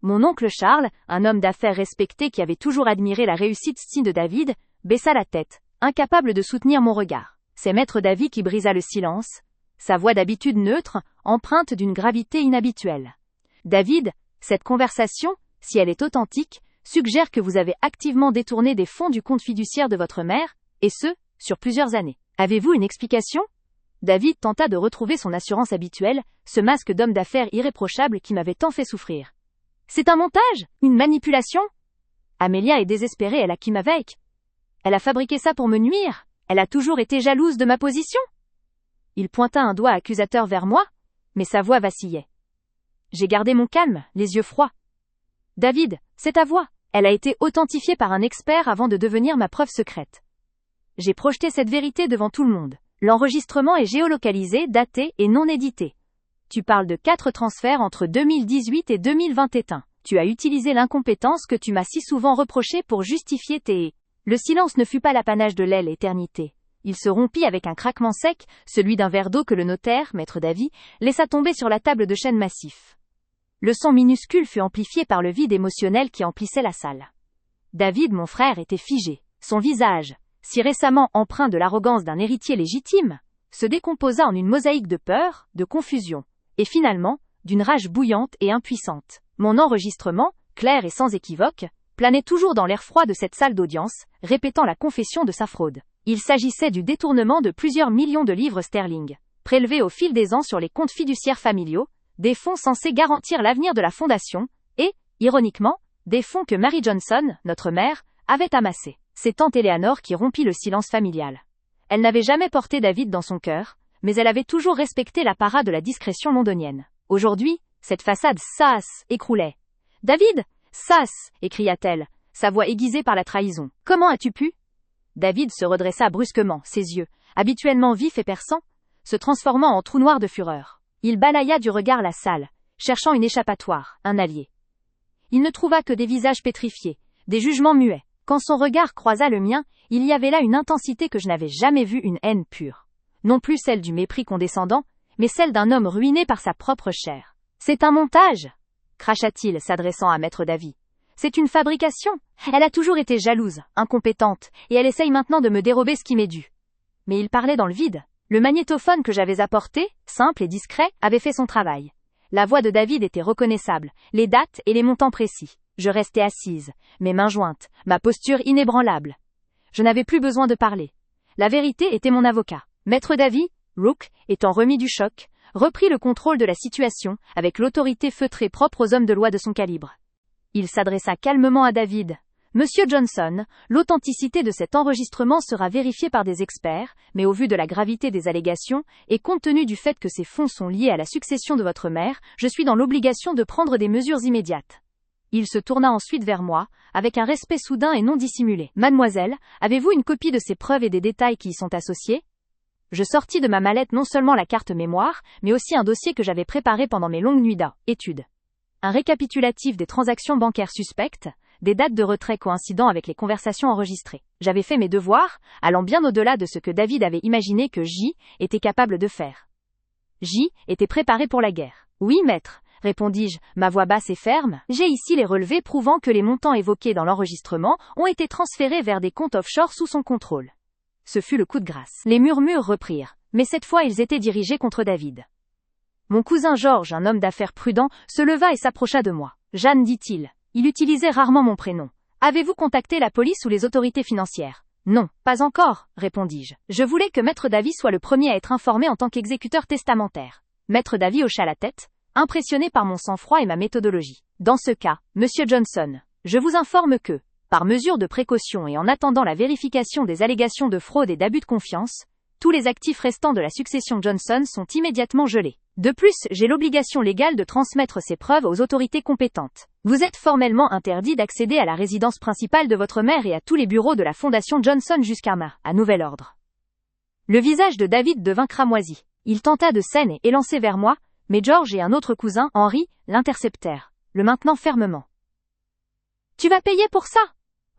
[SPEAKER 1] Mon oncle Charles, un homme d'affaires respecté qui avait toujours admiré la réussite de David, baissa la tête, incapable de soutenir mon regard. C'est Maître Davy qui brisa le silence, sa voix d'habitude neutre, empreinte d'une gravité inhabituelle. David, cette conversation, si elle est authentique, suggère que vous avez activement détourné des fonds du compte fiduciaire de votre mère, et ce, sur plusieurs années. Avez-vous une explication? David tenta de retrouver son assurance habituelle, ce masque d'homme d'affaires irréprochable qui m'avait tant fait souffrir. C'est un montage? Une manipulation? Amélia est désespérée, elle a qui m'avec. Elle a fabriqué ça pour me nuire. Elle a toujours été jalouse de ma position. Il pointa un doigt accusateur vers moi, mais sa voix vacillait. J'ai gardé mon calme, les yeux froids. David, c'est ta voix. Elle a été authentifiée par un expert avant de devenir ma preuve secrète. J'ai projeté cette vérité devant tout le monde. L'enregistrement est géolocalisé, daté et non édité. Tu parles de 4 transferts entre 2018 et 2021. Tu as utilisé l'incompétence que tu m'as si souvent reprochée pour justifier tes... Le silence ne fut pas l'apanage de l'aile éternité. Il se rompit avec un craquement sec, celui d'un verre d'eau que le notaire, Maître Davy, laissa tomber sur la table de chêne massif. Le son minuscule fut amplifié par le vide émotionnel qui emplissait la salle. David, mon frère, était figé. Son visage, si récemment empreint de l'arrogance d'un héritier légitime, se décomposa en une mosaïque de peur, de confusion, et finalement, d'une rage bouillante et impuissante. Mon enregistrement, clair et sans équivoque, planait toujours dans l'air froid de cette salle d'audience, répétant la confession de sa fraude. Il s'agissait du détournement de plusieurs millions de livres sterling, prélevés au fil des ans sur les comptes fiduciaires familiaux, des fonds censés garantir l'avenir de la fondation, et, ironiquement, des fonds que Mary Johnson, notre mère, avait amassés. C'est tante Eleanor qui rompit le silence familial. Elle n'avait jamais porté David dans son cœur, mais elle avait toujours respecté l'apparat de la discrétion londonienne. Aujourd'hui, cette façade s'écroulait. « David, écria-t-elle, sa voix aiguisée par la trahison. « Comment as-tu pu ?» David se redressa brusquement, ses yeux, habituellement vifs et perçants, se transformant en trou noir de fureur. Il balaya du regard la salle, cherchant une échappatoire, un allié. Il ne trouva que des visages pétrifiés, des jugements muets. Quand son regard croisa le mien, il y avait là une intensité que je n'avais jamais vue, une haine pure. Non plus celle du mépris condescendant, mais celle d'un homme ruiné par sa propre chair. « C'est un montage !» cracha-t-il, s'adressant à maître Davy. « C'est une fabrication. Elle a toujours été jalouse, incompétente, et elle essaye maintenant de me dérober ce qui m'est dû. » Mais il parlait dans le vide. Le magnétophone que j'avais apporté, simple et discret, avait fait son travail. La voix de David était reconnaissable, les dates et les montants précis. Je restais assise, mes mains jointes, ma posture inébranlable. Je n'avais plus besoin de parler. La vérité était mon avocat. Maître Davy, Rook, étant remis du choc, reprit le contrôle de la situation, avec l'autorité feutrée propre aux hommes de loi de son calibre. Il s'adressa calmement à David. « Monsieur Johnson, l'authenticité de cet enregistrement sera vérifiée par des experts, mais au vu de la gravité des allégations, et compte tenu du fait que ces fonds sont liés à la succession de votre mère, je suis dans l'obligation de prendre des mesures immédiates. » Il se tourna ensuite vers moi, avec un respect soudain et non dissimulé. « Mademoiselle, avez-vous une copie de ces preuves et des détails qui y sont associés ?» Je sortis de ma mallette non seulement la carte mémoire, mais aussi un dossier que j'avais préparé pendant mes longues nuits d'études. Un récapitulatif des transactions bancaires suspectes, des dates de retrait coïncidant avec les conversations enregistrées. J'avais fait mes devoirs, allant bien au-delà de ce que David avait imaginé que J était capable de faire. J était préparé pour la guerre. « Oui, maître, répondis-je, ma voix basse et ferme. J'ai ici les relevés prouvant que les montants évoqués dans l'enregistrement ont été transférés vers des comptes offshore sous son contrôle. » Ce fut le coup de grâce. Les murmures reprirent, mais cette fois ils étaient dirigés contre David. Mon cousin George, un homme d'affaires prudent, se leva et s'approcha de moi. « Jeanne, dit-il. Il utilisait rarement mon prénom. Avez-vous contacté la police ou les autorités financières ? » Non, pas encore, répondis-je. Je voulais que Maître Davy soit le premier à être informé en tant qu'exécuteur testamentaire. Maître Davy hocha la tête, impressionné par mon sang-froid et ma méthodologie. Dans ce cas, Monsieur Johnson, je vous informe que, par mesure de précaution et en attendant la vérification des allégations de fraude et d'abus de confiance, tous les actifs restants de la succession Johnson sont immédiatement gelés. De plus, j'ai l'obligation légale de transmettre ces preuves aux autorités compétentes. Vous êtes formellement interdit d'accéder à la résidence principale de votre mère et à tous les bureaux de la Fondation Johnson jusqu'à à nouvel ordre. Le visage de David devint cramoisi. Il tenta de s'aine et élancer vers moi, mais George et un autre cousin, Henry, l'interceptèrent, le maintenant fermement. « Tu vas payer pour ça !»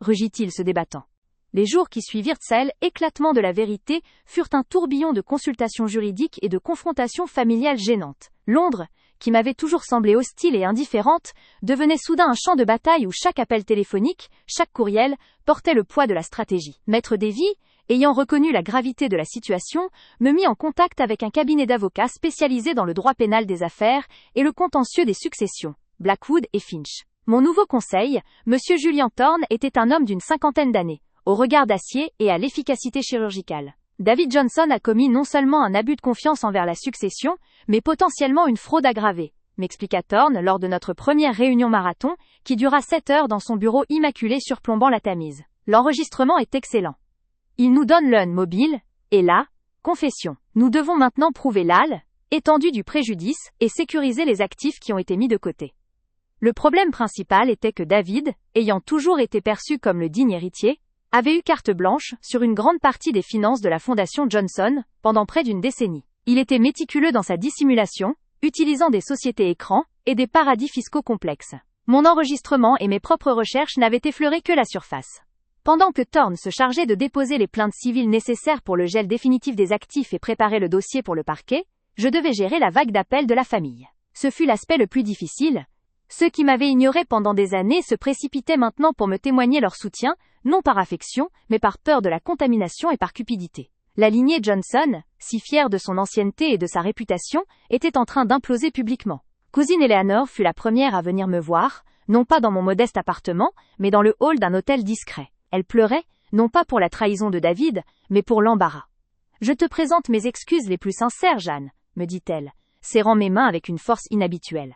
[SPEAKER 1] rugit-il se débattant. Les jours qui suivirent éclatement de la vérité furent un tourbillon de consultations juridiques et de confrontations familiales gênantes. Londres, qui m'avait toujours semblé hostile et indifférente, devenait soudain un champ de bataille où chaque appel téléphonique, chaque courriel, portait le poids de la stratégie. Maître Davy, ayant reconnu la gravité de la situation, me mit en contact avec un cabinet d'avocats spécialisé dans le droit pénal des affaires et le contentieux des successions, Blackwood et Finch. Mon nouveau conseil, M. Julian Thorne, était un homme d'une 50aine d'années, au regard d'acier et à l'efficacité chirurgicale. David Johnson a commis non seulement un abus de confiance envers la succession, mais potentiellement une fraude aggravée, m'expliqua Thorne lors de notre première réunion marathon, qui dura 7 heures dans son bureau immaculé surplombant la Tamise. L'enregistrement est excellent. Il nous donne l'un mobile, et la confession. Nous devons maintenant prouver l'étendue du préjudice et sécuriser les actifs qui ont été mis de côté. Le problème principal était que David, ayant toujours été perçu comme le digne héritier, avait eu carte blanche sur une grande partie des finances de la Fondation Johnson pendant près d'une décennie. Il était méticuleux dans sa dissimulation, utilisant des sociétés écrans et des paradis fiscaux complexes. Mon enregistrement et mes propres recherches n'avaient effleuré que la surface. Pendant que Thorne se chargeait de déposer les plaintes civiles nécessaires pour le gel définitif des actifs et préparer le dossier pour le parquet, je devais gérer la vague d'appels de la famille. Ce fut l'aspect le plus difficile, Ceux qui m'avaient ignoré pendant des années se précipitaient maintenant pour me témoigner leur soutien, non par affection, mais par peur de la contamination et par cupidité. La lignée Johnson, si fière de son ancienneté et de sa réputation, était en train d'imploser publiquement. Cousine Eleanor fut la première à venir me voir, non pas dans mon modeste appartement, mais dans le hall d'un hôtel discret. Elle pleurait, non pas pour la trahison de David, mais pour l'embarras. « Je te présente mes excuses les plus sincères, Jeanne, » me dit-elle, serrant mes mains avec une force inhabituelle.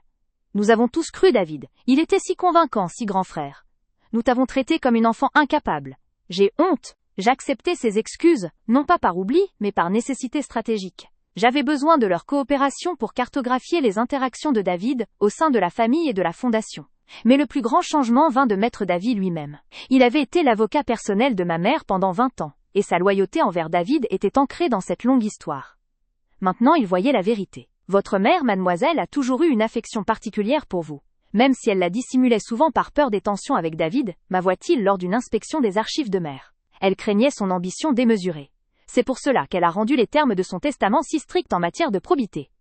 [SPEAKER 1] Nous avons tous cru David. Il était si convaincant, si grand frère. Nous t'avons traité comme une enfant incapable. J'ai honte. J'acceptais ces excuses, non pas par oubli, mais par nécessité stratégique. J'avais besoin de leur coopération pour cartographier les interactions de David au sein de la famille et de la fondation. Mais le plus grand changement vint de Maître David lui-même. Il avait été l'avocat personnel de ma mère pendant 20 ans, et sa loyauté envers David était ancrée dans cette longue histoire. Maintenant il voyait la vérité. Votre mère, mademoiselle, a toujours eu une affection particulière pour vous. Même si elle la dissimulait souvent par peur des tensions avec David, m'avoua-t-il lors d'une inspection des archives de mère. Elle craignait son ambition démesurée. C'est pour cela qu'elle a rendu les termes de son testament si stricts en matière de probité.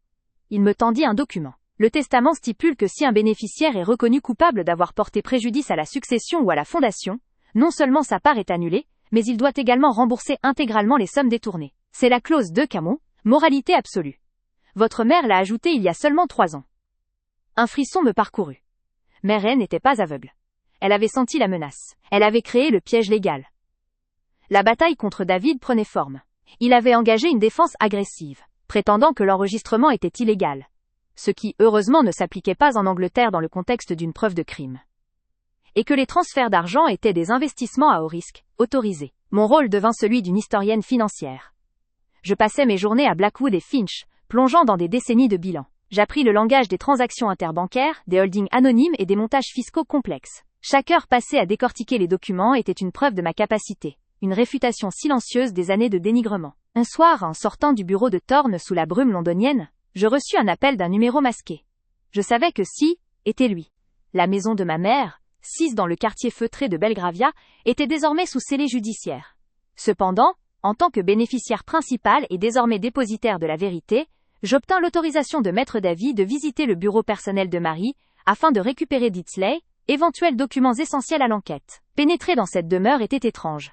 [SPEAKER 1] Il me tendit un document. Le testament stipule que si un bénéficiaire est reconnu coupable d'avoir porté préjudice à la succession ou à la fondation, non seulement sa part est annulée, mais il doit également rembourser intégralement les sommes détournées. C'est la clause de Camon, moralité absolue. Votre mère l'a ajouté il y a seulement 3 ans. Un frisson me parcourut. Mère n'était pas aveugle. Elle avait senti la menace. Elle avait créé le piège légal. La bataille contre David prenait forme. Il avait engagé une défense agressive, prétendant que l'enregistrement était illégal. Ce qui, heureusement, ne s'appliquait pas en Angleterre dans le contexte d'une preuve de crime. Et que les transferts d'argent étaient des investissements à haut risque, autorisés. Mon rôle devint celui d'une historienne financière. Je passais mes journées à Blackwood et Finch, plongeant dans des décennies de bilan. J'appris le langage des transactions interbancaires, des holdings anonymes et des montages fiscaux complexes. Chaque heure passée à décortiquer les documents était une preuve de ma capacité, une réfutation silencieuse des années de dénigrement. Un soir, en sortant du bureau de Thorne sous la brume londonienne, je reçus un appel d'un numéro masqué. Je savais que si, était lui. La maison de ma mère, 6 dans le quartier feutré de Belgravia, était désormais sous scellé judiciaire. Cependant, en tant que bénéficiaire principal et désormais dépositaire de la vérité, j'obtins l'autorisation de Maître David de visiter le bureau personnel de Marie, afin de récupérer d'Itzley, éventuels documents essentiels à l'enquête. Pénétrer dans cette demeure était étrange.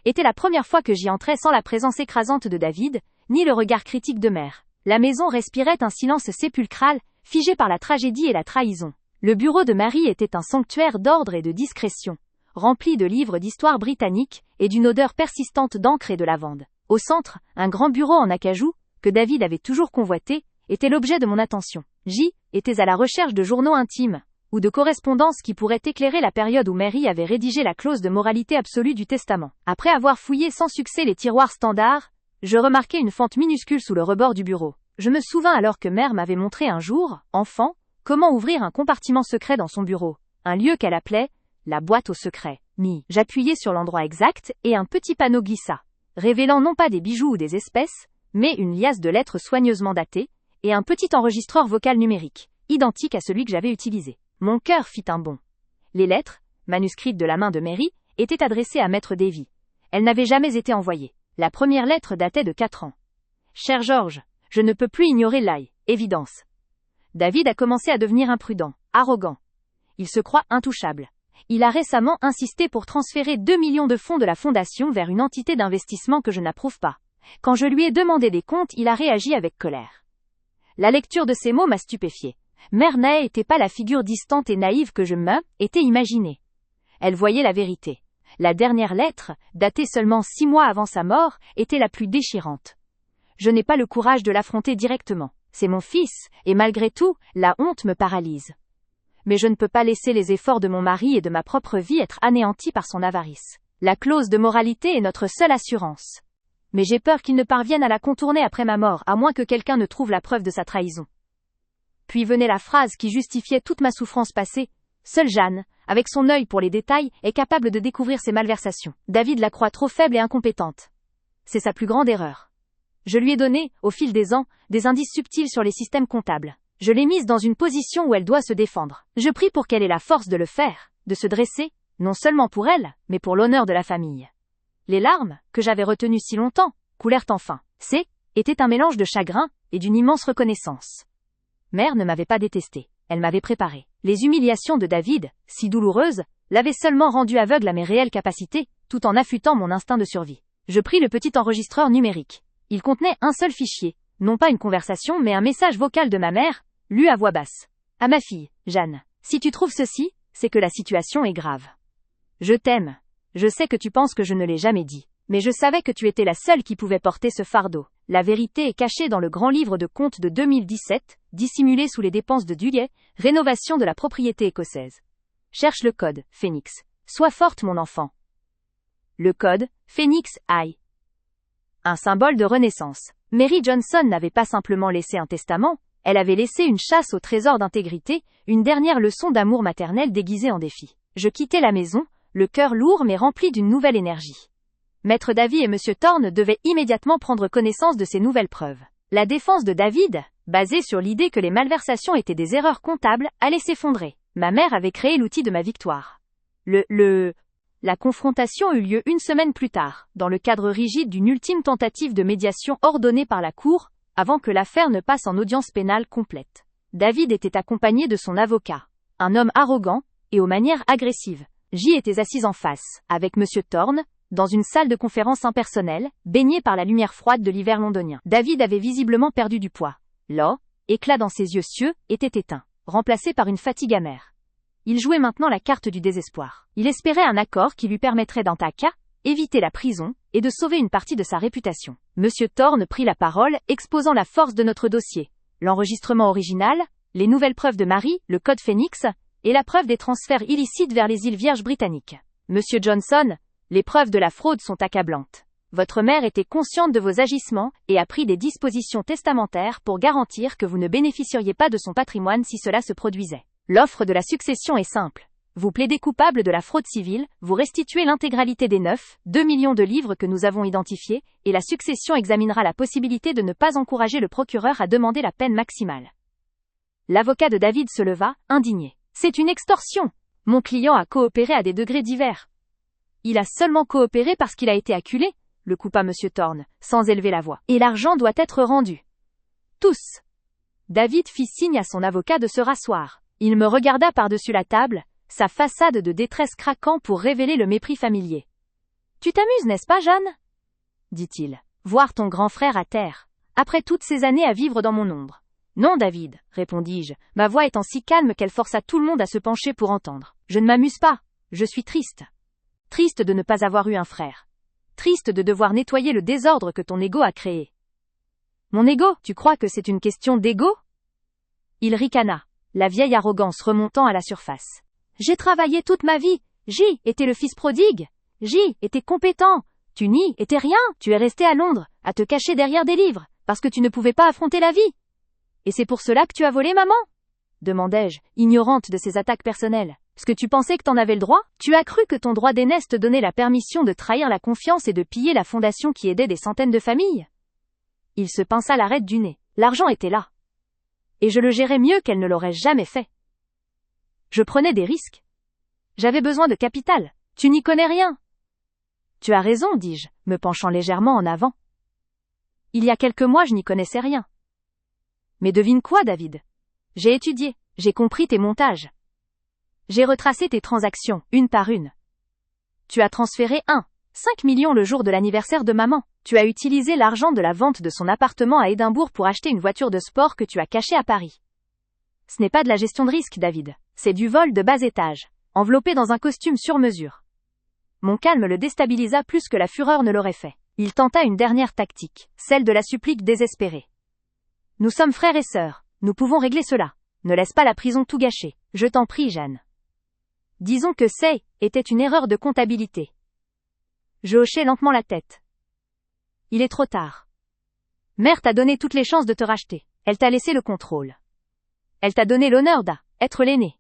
[SPEAKER 1] Était la première fois que j'y entrais sans la présence écrasante de David, ni le regard critique de mère. La maison respirait un silence sépulcral, figé par la tragédie et la trahison. Le bureau de Marie était un sanctuaire d'ordre et de discrétion, rempli de livres d'histoire britannique et d'une odeur persistante d'encre et de lavande. Au centre, un grand bureau en acajou, que David avait toujours convoité, était l'objet de mon attention. J'y étais à la recherche de journaux intimes, ou de correspondances qui pourraient éclairer la période où Mary avait rédigé la clause de moralité absolue du testament. Après avoir fouillé sans succès les tiroirs standards, je remarquai une fente minuscule sous le rebord du bureau. Je me souvins alors que mère m'avait montré un jour, enfant, comment ouvrir un compartiment secret dans son bureau, un lieu qu'elle appelait la boîte aux secrets. J'appuyai sur l'endroit exact et un petit panneau glissa, révélant non pas des bijoux ou des espèces, mais une liasse de lettres soigneusement datées, et un petit enregistreur vocal numérique, identique à celui que j'avais utilisé. Mon cœur fit un bond. Les lettres, manuscrites de la main de Mary, étaient adressées à Maître Davy. Elles n'avaient jamais été envoyées. La première lettre datait de 4 ans. Cher George, je ne peux plus ignorer l'évidence. David a commencé à devenir imprudent, arrogant. Il se croit intouchable. Il a récemment insisté pour transférer 2 millions de fonds de la fondation vers une entité d'investissement que je n'approuve pas. Quand je lui ai demandé des comptes, il a réagi avec colère. La lecture de ces mots m'a stupéfié. Mère n'était pas la figure distante et naïve que je m'étais imaginée. Elle voyait la vérité. La dernière lettre, datée seulement 6 mois avant sa mort, était la plus déchirante. Je n'ai pas le courage de l'affronter directement. C'est mon fils, et malgré tout, la honte me paralyse. Mais je ne peux pas laisser les efforts de mon mari et de ma propre vie être anéantis par son avarice. La clause de moralité est notre seule assurance. Mais j'ai peur qu'il ne parvienne à la contourner après ma mort, à moins que quelqu'un ne trouve la preuve de sa trahison. Puis venait la phrase qui justifiait toute ma souffrance passée. Seule Jeanne, avec son œil pour les détails, est capable de découvrir ses malversations. David la croit trop faible et incompétente. C'est sa plus grande erreur. Je lui ai donné, au fil des ans, des indices subtils sur les systèmes comptables. Je l'ai mise dans une position où elle doit se défendre. Je prie pour qu'elle ait la force de le faire, de se dresser, non seulement pour elle, mais pour l'honneur de la famille. Les larmes, que j'avais retenues si longtemps, coulèrent enfin. Était un mélange de chagrin et d'une immense reconnaissance. Mère ne m'avait pas détesté. elle m'avait préparé. Les humiliations de David, si douloureuses, l'avaient seulement rendu aveugle à mes réelles capacités, tout en affûtant mon instinct de survie. Je pris le petit enregistreur numérique. Il contenait un seul fichier, non pas une conversation mais un message vocal de ma mère, lu à voix basse. À ma fille, Jeanne. Si tu trouves ceci, c'est que la situation est grave. Je t'aime. Je sais que tu penses que je ne l'ai jamais dit. Mais je savais que tu étais la seule qui pouvait porter ce fardeau. La vérité est cachée dans le grand livre de comptes de 2017, dissimulé sous les dépenses de Dullier, rénovation de la propriété écossaise. Cherche le code, Phoenix. Sois forte mon enfant. Le code, Phoenix I. Un symbole de renaissance. Mary Johnson n'avait pas simplement laissé un testament, elle avait laissé une chasse au trésor d'intégrité, une dernière leçon d'amour maternel déguisée en défi. Je quittais la maison, le cœur lourd mais rempli d'une nouvelle énergie. Maître Davy et Monsieur Thorne devaient immédiatement prendre connaissance de ces nouvelles preuves. La défense de David, basée sur l'idée que les malversations étaient des erreurs comptables, allait s'effondrer. Ma mère avait créé l'outil de ma victoire. La confrontation eut lieu une semaine plus tard, dans le cadre rigide d'une ultime tentative de médiation ordonnée par la Cour, avant que l'affaire ne passe en audience pénale complète. David était accompagné de son avocat, un homme arrogant et aux manières agressives. J'y étais assise en face, avec Monsieur Thorne, dans une salle de conférence impersonnelle, baignée par la lumière froide de l'hiver londonien. David avait visiblement perdu du poids. Éclat dans ses yeux cieux, était éteint, remplacé par une fatigue amère. Il jouait maintenant la carte du désespoir. Il espérait un accord qui lui permettrait dans ta cas, éviter la prison, et de sauver une partie de sa réputation. Monsieur Thorne prit la parole, exposant la force de notre dossier. L'enregistrement original, les nouvelles preuves de Marie, le code Phoenix, et la preuve des transferts illicites vers les îles Vierges britanniques. Monsieur Johnson, les preuves de la fraude sont accablantes. Votre mère était consciente de vos agissements et a pris des dispositions testamentaires pour garantir que vous ne bénéficieriez pas de son patrimoine si cela se produisait. L'offre de la succession est simple. Vous plaidez coupable de la fraude civile, vous restituez l'intégralité des 2 millions de livres que nous avons identifiés, et la succession examinera la possibilité de ne pas encourager le procureur à demander la peine maximale. L'avocat de David se leva, indigné. C'est une extorsion. Mon client a coopéré à des degrés divers. Il a seulement coopéré parce qu'il a été acculé, le coupa Monsieur Thorne, sans élever la voix. Et l'argent doit être rendu. Tous. David fit signe à son avocat de se rasseoir. Il me regarda par-dessus la table, sa façade de détresse craquant pour révéler le mépris familier. Tu t'amuses, n'est-ce pas, Jeanne? Dit-il. Voir ton grand frère à terre, après toutes ces années à vivre dans mon ombre. Non, David, répondis-je, ma voix étant si calme qu'elle força tout le monde à se pencher pour entendre. Je ne m'amuse pas, je suis triste. Triste de ne pas avoir eu un frère. Triste de devoir nettoyer le désordre que ton ego a créé. Mon ego, tu crois que c'est une question d'ego? Il ricana, la vieille arrogance remontant à la surface. J'ai travaillé toute ma vie, j'y étais le fils prodigue, j'y étais compétent, tu n'y étais rien, tu es resté à Londres, à te cacher derrière des livres, parce que tu ne pouvais pas affronter la vie. Et c'est pour cela que tu as volé maman? Demandai-je, ignorante de ses attaques personnelles. Parce que tu pensais que t'en avais le droit? Tu as cru que ton droit d'aînesse te donnait la permission de trahir la confiance et de piller la fondation qui aidait des centaines de familles? Il se pinça l'arête du nez. L'argent était là. Et je le gérais mieux qu'elle ne l'aurait jamais fait. Je prenais des risques. J'avais besoin de capital. Tu n'y connais rien. Tu as raison, dis-je, me penchant légèrement en avant. Il y a quelques mois, je n'y connaissais rien. Mais devine quoi, David? J'ai étudié, j'ai compris tes montages. J'ai retracé tes transactions, une par une. Tu as transféré 5 millions le jour de l'anniversaire de maman. Tu as utilisé l'argent de la vente de son appartement à Édimbourg pour acheter une voiture de sport que tu as cachée à Paris. Ce n'est pas de la gestion de risque, David. C'est du vol de bas étage, enveloppé dans un costume sur mesure. Mon calme le déstabilisa plus que la fureur ne l'aurait fait. Il tenta une dernière tactique, celle de la supplique désespérée. Nous sommes frères et sœurs, nous pouvons régler cela. Ne laisse pas la prison tout gâcher. Je t'en prie, Jeanne. Disons que était une erreur de comptabilité. Je hochai lentement la tête. Il est trop tard. Mère t'a donné toutes les chances de te racheter. Elle t'a laissé le contrôle. Elle t'a donné l'honneur d'être l'aîné.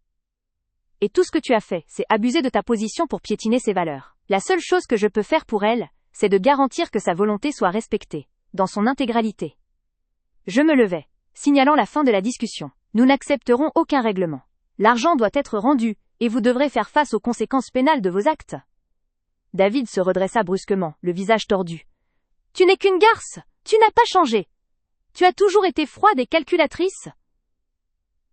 [SPEAKER 1] Et tout ce que tu as fait, c'est abuser de ta position pour piétiner ses valeurs. La seule chose que je peux faire pour elle, c'est de garantir que sa volonté soit respectée, dans son intégralité. Je me levai, signalant la fin de la discussion. Nous n'accepterons aucun règlement. L'argent doit être rendu, et vous devrez faire face aux conséquences pénales de vos actes. David se redressa brusquement, le visage tordu. Tu n'es qu'une garce, tu n'as pas changé. Tu as toujours été froide et calculatrice.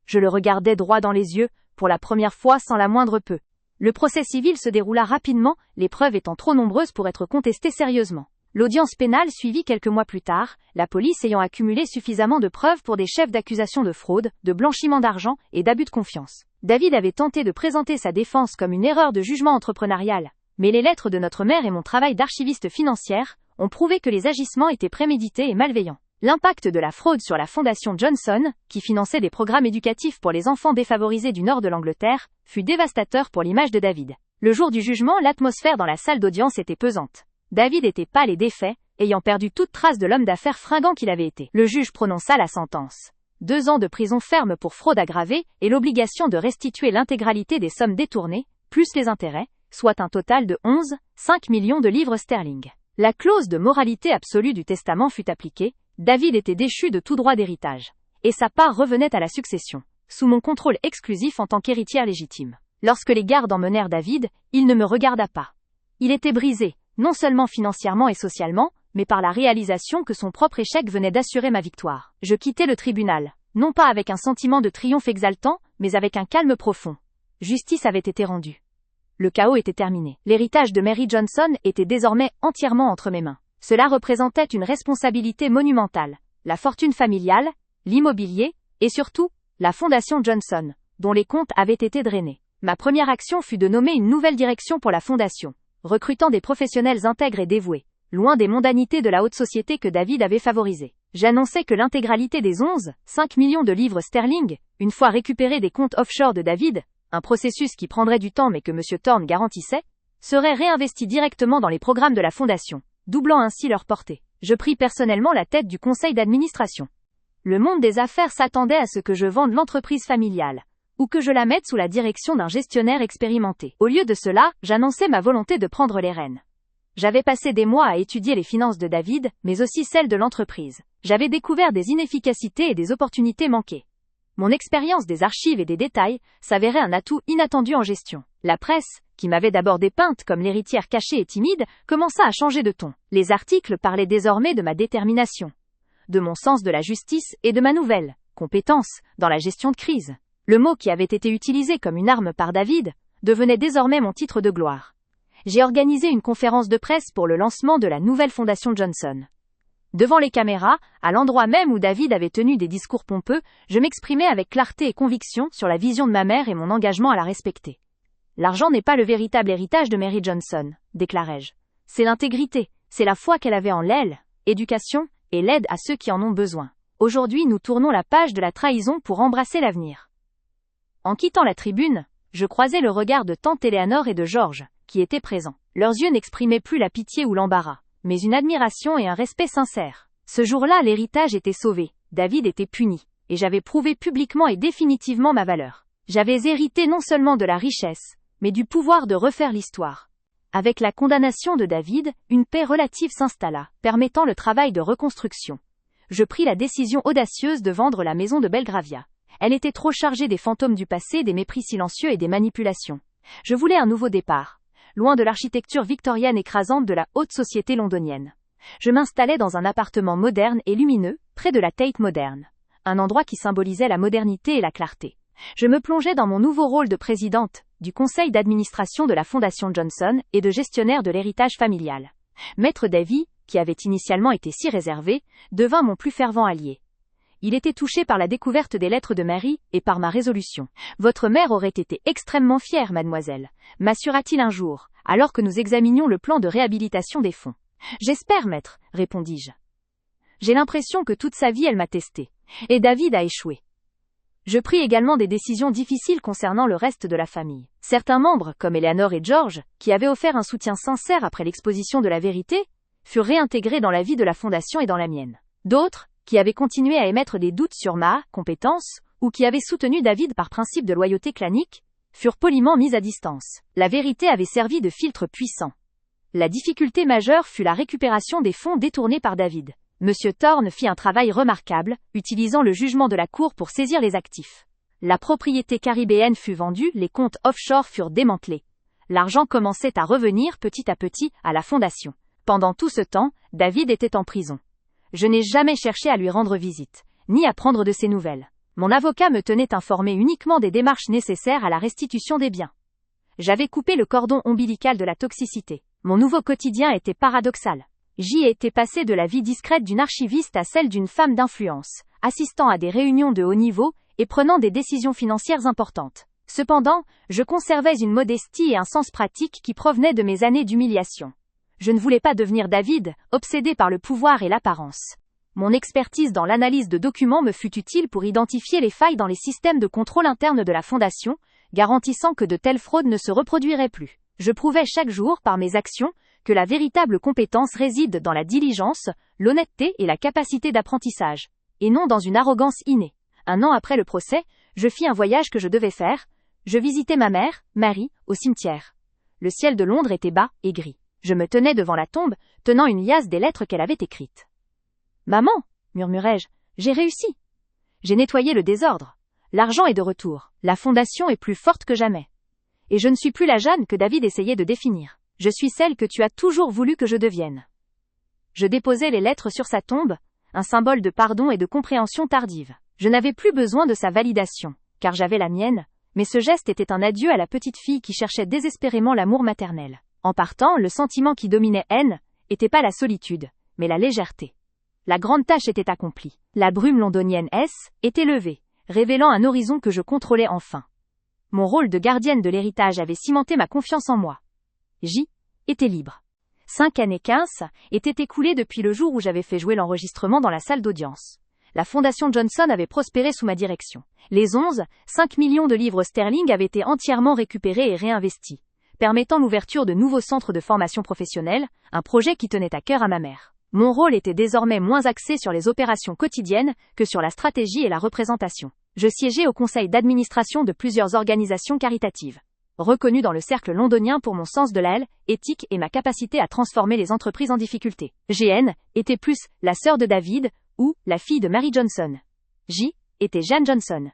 [SPEAKER 1] Je le regardais droit dans les yeux, pour la première fois sans la moindre peu. Le procès civil se déroula rapidement, les preuves étant trop nombreuses pour être contestées sérieusement. L'audience pénale suivit quelques mois plus tard, la police ayant accumulé suffisamment de preuves pour des chefs d'accusation de fraude, de blanchiment d'argent et d'abus de confiance. David avait tenté de présenter sa défense comme une erreur de jugement entrepreneurial, mais les lettres de notre mère et mon travail d'archiviste financière ont prouvé que les agissements étaient prémédités et malveillants. L'impact de la fraude sur la Fondation Johnson, qui finançait des programmes éducatifs pour les enfants défavorisés du nord de l'Angleterre, fut dévastateur pour l'image de David. Le jour du jugement, l'atmosphère dans la salle d'audience était pesante. David était pâle et défait, ayant perdu toute trace de l'homme d'affaires fringant qu'il avait été. Le juge prononça la sentence. 2 ans de prison ferme pour fraude aggravée et l'obligation de restituer l'intégralité des sommes détournées, plus les intérêts, soit un total de 11,5 millions de livres sterling. La clause de moralité absolue du testament fut appliquée, David était déchu de tout droit d'héritage. Et sa part revenait à la succession, sous mon contrôle exclusif en tant qu'héritière légitime. Lorsque les gardes emmenèrent David, il ne me regarda pas. Il était brisé, non seulement financièrement et socialement, mais par la réalisation que son propre échec venait d'assurer ma victoire. Je quittai le tribunal, non pas avec un sentiment de triomphe exaltant, mais avec un calme profond. Justice avait été rendue. Le chaos était terminé. L'héritage de Mary Johnson était désormais entièrement entre mes mains. Cela représentait une responsabilité monumentale. La fortune familiale, l'immobilier, et surtout, la Fondation Johnson, dont les comptes avaient été drainés. Ma première action fut de nommer une nouvelle direction pour la Fondation, recrutant des professionnels intègres et dévoués, loin des mondanités de la haute société que David avait favorisées. J'annonçais que l'intégralité des 11,5 millions de livres sterling, une fois récupérés des comptes offshore de David, un processus qui prendrait du temps mais que M. Thorne garantissait, serait réinvesti directement dans les programmes de la Fondation, doublant ainsi leur portée. Je pris personnellement la tête du conseil d'administration. Le monde des affaires s'attendait à ce que je vende l'entreprise familiale, ou que je la mette sous la direction d'un gestionnaire expérimenté. Au lieu de cela, j'annonçais ma volonté de prendre les rênes. J'avais passé des mois à étudier les finances de David, mais aussi celles de l'entreprise. J'avais découvert des inefficacités et des opportunités manquées. Mon expérience des archives et des détails s'avérait un atout inattendu en gestion. La presse, qui m'avait d'abord dépeinte comme l'héritière cachée et timide, commença à changer de ton. Les articles parlaient désormais de ma détermination, de mon sens de la justice et de ma nouvelle compétence dans la gestion de crise. Le mot qui avait été utilisé comme une arme par David devenait désormais mon titre de gloire. J'ai organisé une conférence de presse pour le lancement de la nouvelle Fondation Johnson. Devant les caméras, à l'endroit même où David avait tenu des discours pompeux, je m'exprimais avec clarté et conviction sur la vision de ma mère et mon engagement à la respecter. L'argent n'est pas le véritable héritage de Mary Johnson, déclarai-je. C'est l'intégrité, c'est la foi qu'elle avait en l'éducation et l'aide à ceux qui en ont besoin. Aujourd'hui, nous tournons la page de la trahison pour embrasser l'avenir. En quittant la tribune, je croisai le regard de tante Éléanore et de George, qui étaient présents. Leurs yeux n'exprimaient plus la pitié ou l'embarras, mais une admiration et un respect sincères. Ce jour-là, l'héritage était sauvé, David était puni, et j'avais prouvé publiquement et définitivement ma valeur. J'avais hérité non seulement de la richesse, mais du pouvoir de refaire l'histoire. Avec la condamnation de David, une paix relative s'installa, permettant le travail de reconstruction. Je pris la décision audacieuse de vendre la maison de Belgravia. Elle était trop chargée des fantômes du passé, des mépris silencieux et des manipulations. Je voulais un nouveau départ, loin de l'architecture victorienne écrasante de la haute société londonienne. Je m'installais dans un appartement moderne et lumineux, près de la Tate moderne. Un endroit qui symbolisait la modernité et la clarté. Je me plongeais dans mon nouveau rôle de présidente du conseil d'administration de la Fondation Johnson et de gestionnaire de l'héritage familial. Maître Davy, qui avait initialement été si réservé, devint mon plus fervent allié. Il était touché par la découverte des lettres de Mary et par ma résolution. « Votre mère aurait été extrêmement fière, mademoiselle », m'assura-t-il un jour, alors que nous examinions le plan de réhabilitation des fonds. « J'espère, maître, » répondis-je. J'ai l'impression que toute sa vie elle m'a testé. Et David a échoué. Je pris également des décisions difficiles concernant le reste de la famille. Certains membres, comme Éléanore et George, qui avaient offert un soutien sincère après l'exposition de la vérité, furent réintégrés dans la vie de la Fondation et dans la mienne. D'autres, qui avaient continué à émettre des doutes sur ma compétence, ou qui avaient soutenu David par principe de loyauté clanique, furent poliment mis à distance. La vérité avait servi de filtre puissant. La difficulté majeure fut la récupération des fonds détournés par David. Monsieur Thorne fit un travail remarquable, utilisant le jugement de la Cour pour saisir les actifs. La propriété caribéenne fut vendue, les comptes offshore furent démantelés. L'argent commençait à revenir petit à petit à la Fondation. Pendant tout ce temps, David était en prison. Je n'ai jamais cherché à lui rendre visite, ni à prendre de ses nouvelles. Mon avocat me tenait informé uniquement des démarches nécessaires à la restitution des biens. J'avais coupé le cordon ombilical de la toxicité. Mon nouveau quotidien était paradoxal. J'y étais passé de la vie discrète d'une archiviste à celle d'une femme d'influence, assistant à des réunions de haut niveau et prenant des décisions financières importantes. Cependant, je conservais une modestie et un sens pratique qui provenaient de mes années d'humiliation. Je ne voulais pas devenir David, obsédé par le pouvoir et l'apparence. Mon expertise dans l'analyse de documents me fut utile pour identifier les failles dans les systèmes de contrôle interne de la Fondation, garantissant que de telles fraudes ne se reproduiraient plus. Je prouvais chaque jour par mes actions que la véritable compétence réside dans la diligence, l'honnêteté et la capacité d'apprentissage, et non dans une arrogance innée. 1 an après le procès, je fis un voyage que je devais faire. Je visitais ma mère, Mary, au cimetière. Le ciel de Londres était bas et gris. Je me tenais devant la tombe, tenant une liasse des lettres qu'elle avait écrites. « Maman, murmurai-je, j'ai réussi. J'ai nettoyé le désordre. L'argent est de retour. La fondation est plus forte que jamais. Et je ne suis plus la Jeanne que David essayait de définir. Je suis celle que tu as toujours voulu que je devienne. » Je déposai les lettres sur sa tombe, un symbole de pardon et de compréhension tardive. Je n'avais plus besoin de sa validation, car j'avais la mienne, mais ce geste était un adieu à la petite fille qui cherchait désespérément l'amour maternel. En partant, le sentiment qui dominait N était pas la solitude, mais la légèreté. La grande tâche était accomplie. La brume londonienne S était levée, révélant un horizon que je contrôlais enfin. Mon rôle de gardienne de l'héritage avait cimenté ma confiance en moi. J était libre. 5 années 15 étaient écoulées depuis le jour où j'avais fait jouer l'enregistrement dans la salle d'audience. La Fondation Johnson avait prospéré sous ma direction. Les 5 millions de livres sterling avaient été entièrement récupérés et réinvestis, permettant l'ouverture de nouveaux centres de formation professionnelle, un projet qui tenait à cœur à ma mère. Mon rôle était désormais moins axé sur les opérations quotidiennes que sur la stratégie et la représentation. Je siégeais au conseil d'administration de plusieurs organisations caritatives, reconnu dans le cercle londonien pour mon sens de l'éthique et ma capacité à transformer les entreprises en difficulté. GN était plus la sœur de David ou la fille de Mary Johnson. J était Jeanne Johnson.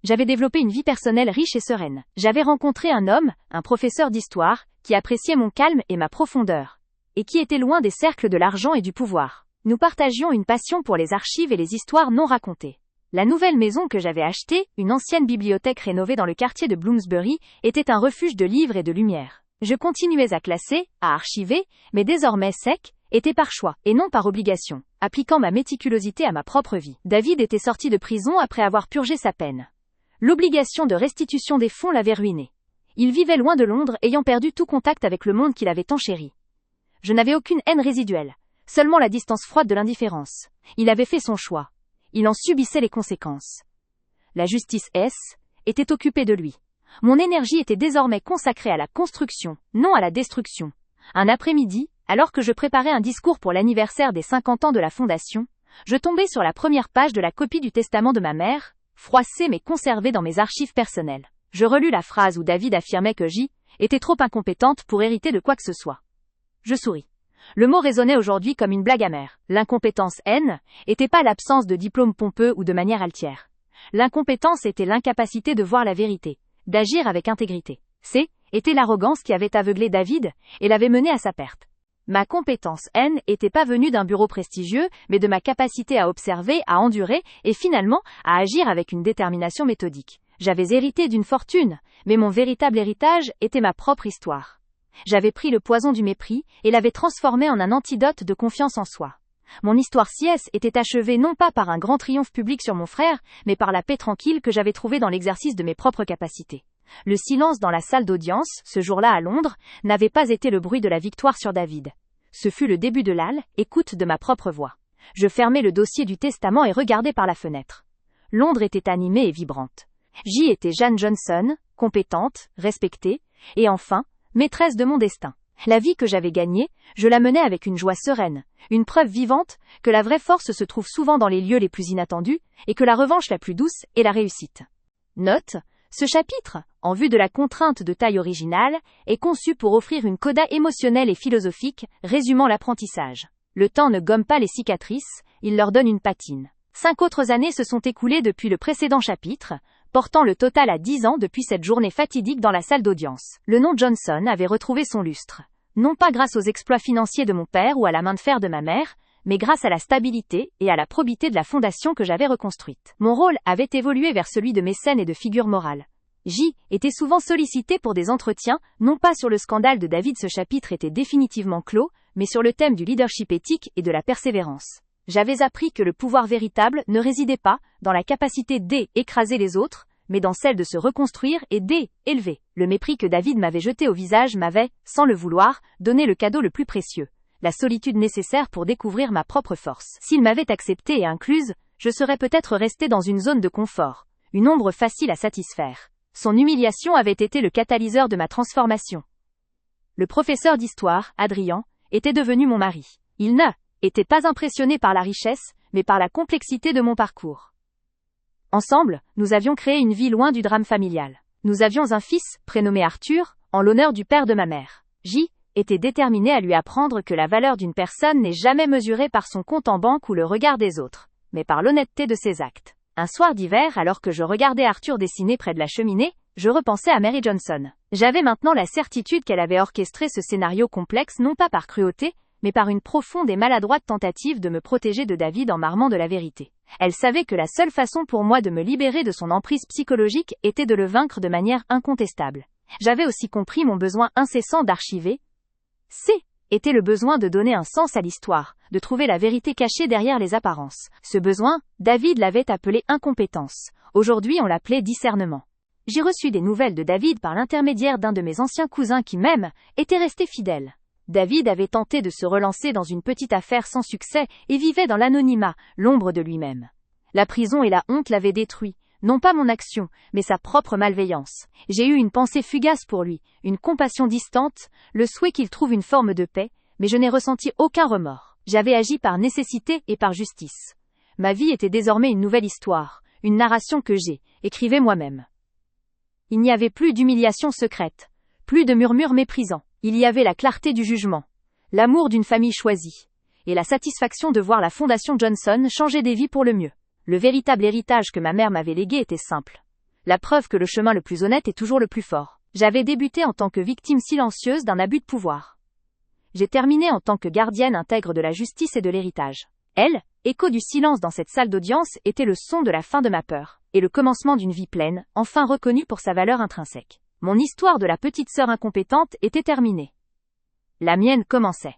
[SPEAKER 1] J'avais développé une vie personnelle riche et sereine. J'avais rencontré un homme, un professeur d'histoire, qui appréciait mon calme et ma profondeur, et qui était loin des cercles de l'argent et du pouvoir. Nous partagions une passion pour les archives et les histoires non racontées. La nouvelle maison que j'avais achetée, une ancienne bibliothèque rénovée dans le quartier de Bloomsbury, était un refuge de livres et de lumière. Je continuais à classer, à archiver, mais désormais sec, était par choix, et non par obligation, appliquant ma méticulosité à ma propre vie. David était sorti de prison après avoir purgé sa peine. L'obligation de restitution des fonds l'avait ruiné. Il vivait loin de Londres, ayant perdu tout contact avec le monde qu'il avait tant chéri. Je n'avais aucune haine résiduelle, seulement la distance froide de l'indifférence. Il avait fait son choix. Il en subissait les conséquences. La justice S était occupée de lui. Mon énergie était désormais consacrée à la construction, non à la destruction. Un après-midi, alors que je préparais un discours pour l'anniversaire des 50 ans de la Fondation, je tombais sur la première page de la copie du testament de ma mère, froissée mais conservée dans mes archives personnelles. Je relus la phrase où David affirmait que J était trop incompétente pour hériter de quoi que ce soit. Je souris. Le mot résonnait aujourd'hui comme une blague amère. L'incompétence N était pas l'absence de diplôme pompeux ou de manière altière. L'incompétence était l'incapacité de voir la vérité, d'agir avec intégrité. C était l'arrogance qui avait aveuglé David et l'avait mené à sa perte. Ma compétence N était pas venue d'un bureau prestigieux, mais de ma capacité à observer, à endurer et finalement à agir avec une détermination méthodique. J'avais hérité d'une fortune, mais mon véritable héritage était ma propre histoire. J'avais pris le poison du mépris et l'avais transformé en un antidote de confiance en soi. Mon histoire CS était achevée non pas par un grand triomphe public sur mon frère, mais par la paix tranquille que j'avais trouvée dans l'exercice de mes propres capacités. Le silence dans la salle d'audience, ce jour-là à Londres, n'avait pas été le bruit de la victoire sur David. Ce fut le début de l'écoute de ma propre voix. Je fermai le dossier du testament et regardai par la fenêtre. Londres était animée et vibrante. J'y étais Jeanne Johnson, compétente, respectée, et enfin, maîtresse de mon destin. La vie que j'avais gagnée, je la menais avec une joie sereine, une preuve vivante que la vraie force se trouve souvent dans les lieux les plus inattendus, et que la revanche la plus douce est la réussite. Note, ce chapitre, en vue de la contrainte de taille originale, est conçu pour offrir une coda émotionnelle et philosophique, résumant l'apprentissage. Le temps ne gomme pas les cicatrices, il leur donne une patine. 5 autres années se sont écoulées depuis le précédent chapitre, portant le total à 10 ans depuis cette journée fatidique dans la salle d'audience. Le nom Johnson avait retrouvé son lustre. Non pas grâce aux exploits financiers de mon père ou à la main de fer de ma mère, mais grâce à la stabilité et à la probité de la fondation que j'avais reconstruite. Mon rôle avait évolué vers celui de mécène et de figure morale. J. était souvent sollicité pour des entretiens, non pas sur le scandale de David, ce chapitre était définitivement clos, mais sur le thème du leadership éthique et de la persévérance. J'avais appris que le pouvoir véritable ne résidait pas dans la capacité d'écraser les autres, mais dans celle de se reconstruire et d'élever. Le mépris que David m'avait jeté au visage m'avait, sans le vouloir, donné le cadeau le plus précieux, la solitude nécessaire pour découvrir ma propre force. S'il m'avait acceptée et incluse, je serais peut-être restée dans une zone de confort, une ombre facile à satisfaire. Son humiliation avait été le catalyseur de ma transformation. Le professeur d'histoire, Adrien, était devenu mon mari. Il n'était pas impressionné par la richesse, mais par la complexité de mon parcours. Ensemble, nous avions créé une vie loin du drame familial. Nous avions un fils, prénommé Arthur, en l'honneur du père de ma mère. J. était déterminé à lui apprendre que la valeur d'une personne n'est jamais mesurée par son compte en banque ou le regard des autres, mais par l'honnêteté de ses actes. Un soir d'hiver, alors que je regardais Arthur dessiner près de la cheminée, je repensais à Mary Johnson. J'avais maintenant la certitude qu'elle avait orchestré ce scénario complexe non pas par cruauté, mais par une profonde et maladroite tentative de me protéger de David en m'armant de la vérité. Elle savait que la seule façon pour moi de me libérer de son emprise psychologique était de le vaincre de manière incontestable. J'avais aussi compris mon besoin incessant d'archiver. Était le besoin de donner un sens à l'histoire, de trouver la vérité cachée derrière les apparences. Ce besoin, David l'avait appelé incompétence. Aujourd'hui, on l'appelait discernement. J'ai reçu des nouvelles de David par l'intermédiaire d'un de mes anciens cousins qui même était resté fidèle. David avait tenté de se relancer dans une petite affaire sans succès et vivait dans l'anonymat, l'ombre de lui-même. La prison et la honte l'avaient détruit, non pas mon action, mais sa propre malveillance. J'ai eu une pensée fugace pour lui, une compassion distante, le souhait qu'il trouve une forme de paix, mais je n'ai ressenti aucun remords. J'avais agi par nécessité et par justice. Ma vie était désormais une nouvelle histoire, une narration que écrivais moi-même. Il n'y avait plus d'humiliation secrète, plus de murmures méprisants. Il y avait la clarté du jugement, l'amour d'une famille choisie, et la satisfaction de voir la fondation Johnson changer des vies pour le mieux. Le véritable héritage que ma mère m'avait légué était simple. La preuve que le chemin le plus honnête est toujours le plus fort. J'avais débuté en tant que victime silencieuse d'un abus de pouvoir. J'ai terminé en tant que gardienne intègre de la justice et de l'héritage. Elle, écho du silence dans cette salle d'audience, était le son de la fin de ma peur, et le commencement d'une vie pleine, enfin reconnue pour sa valeur intrinsèque. Mon histoire de la petite sœur incompétente était terminée. La mienne commençait.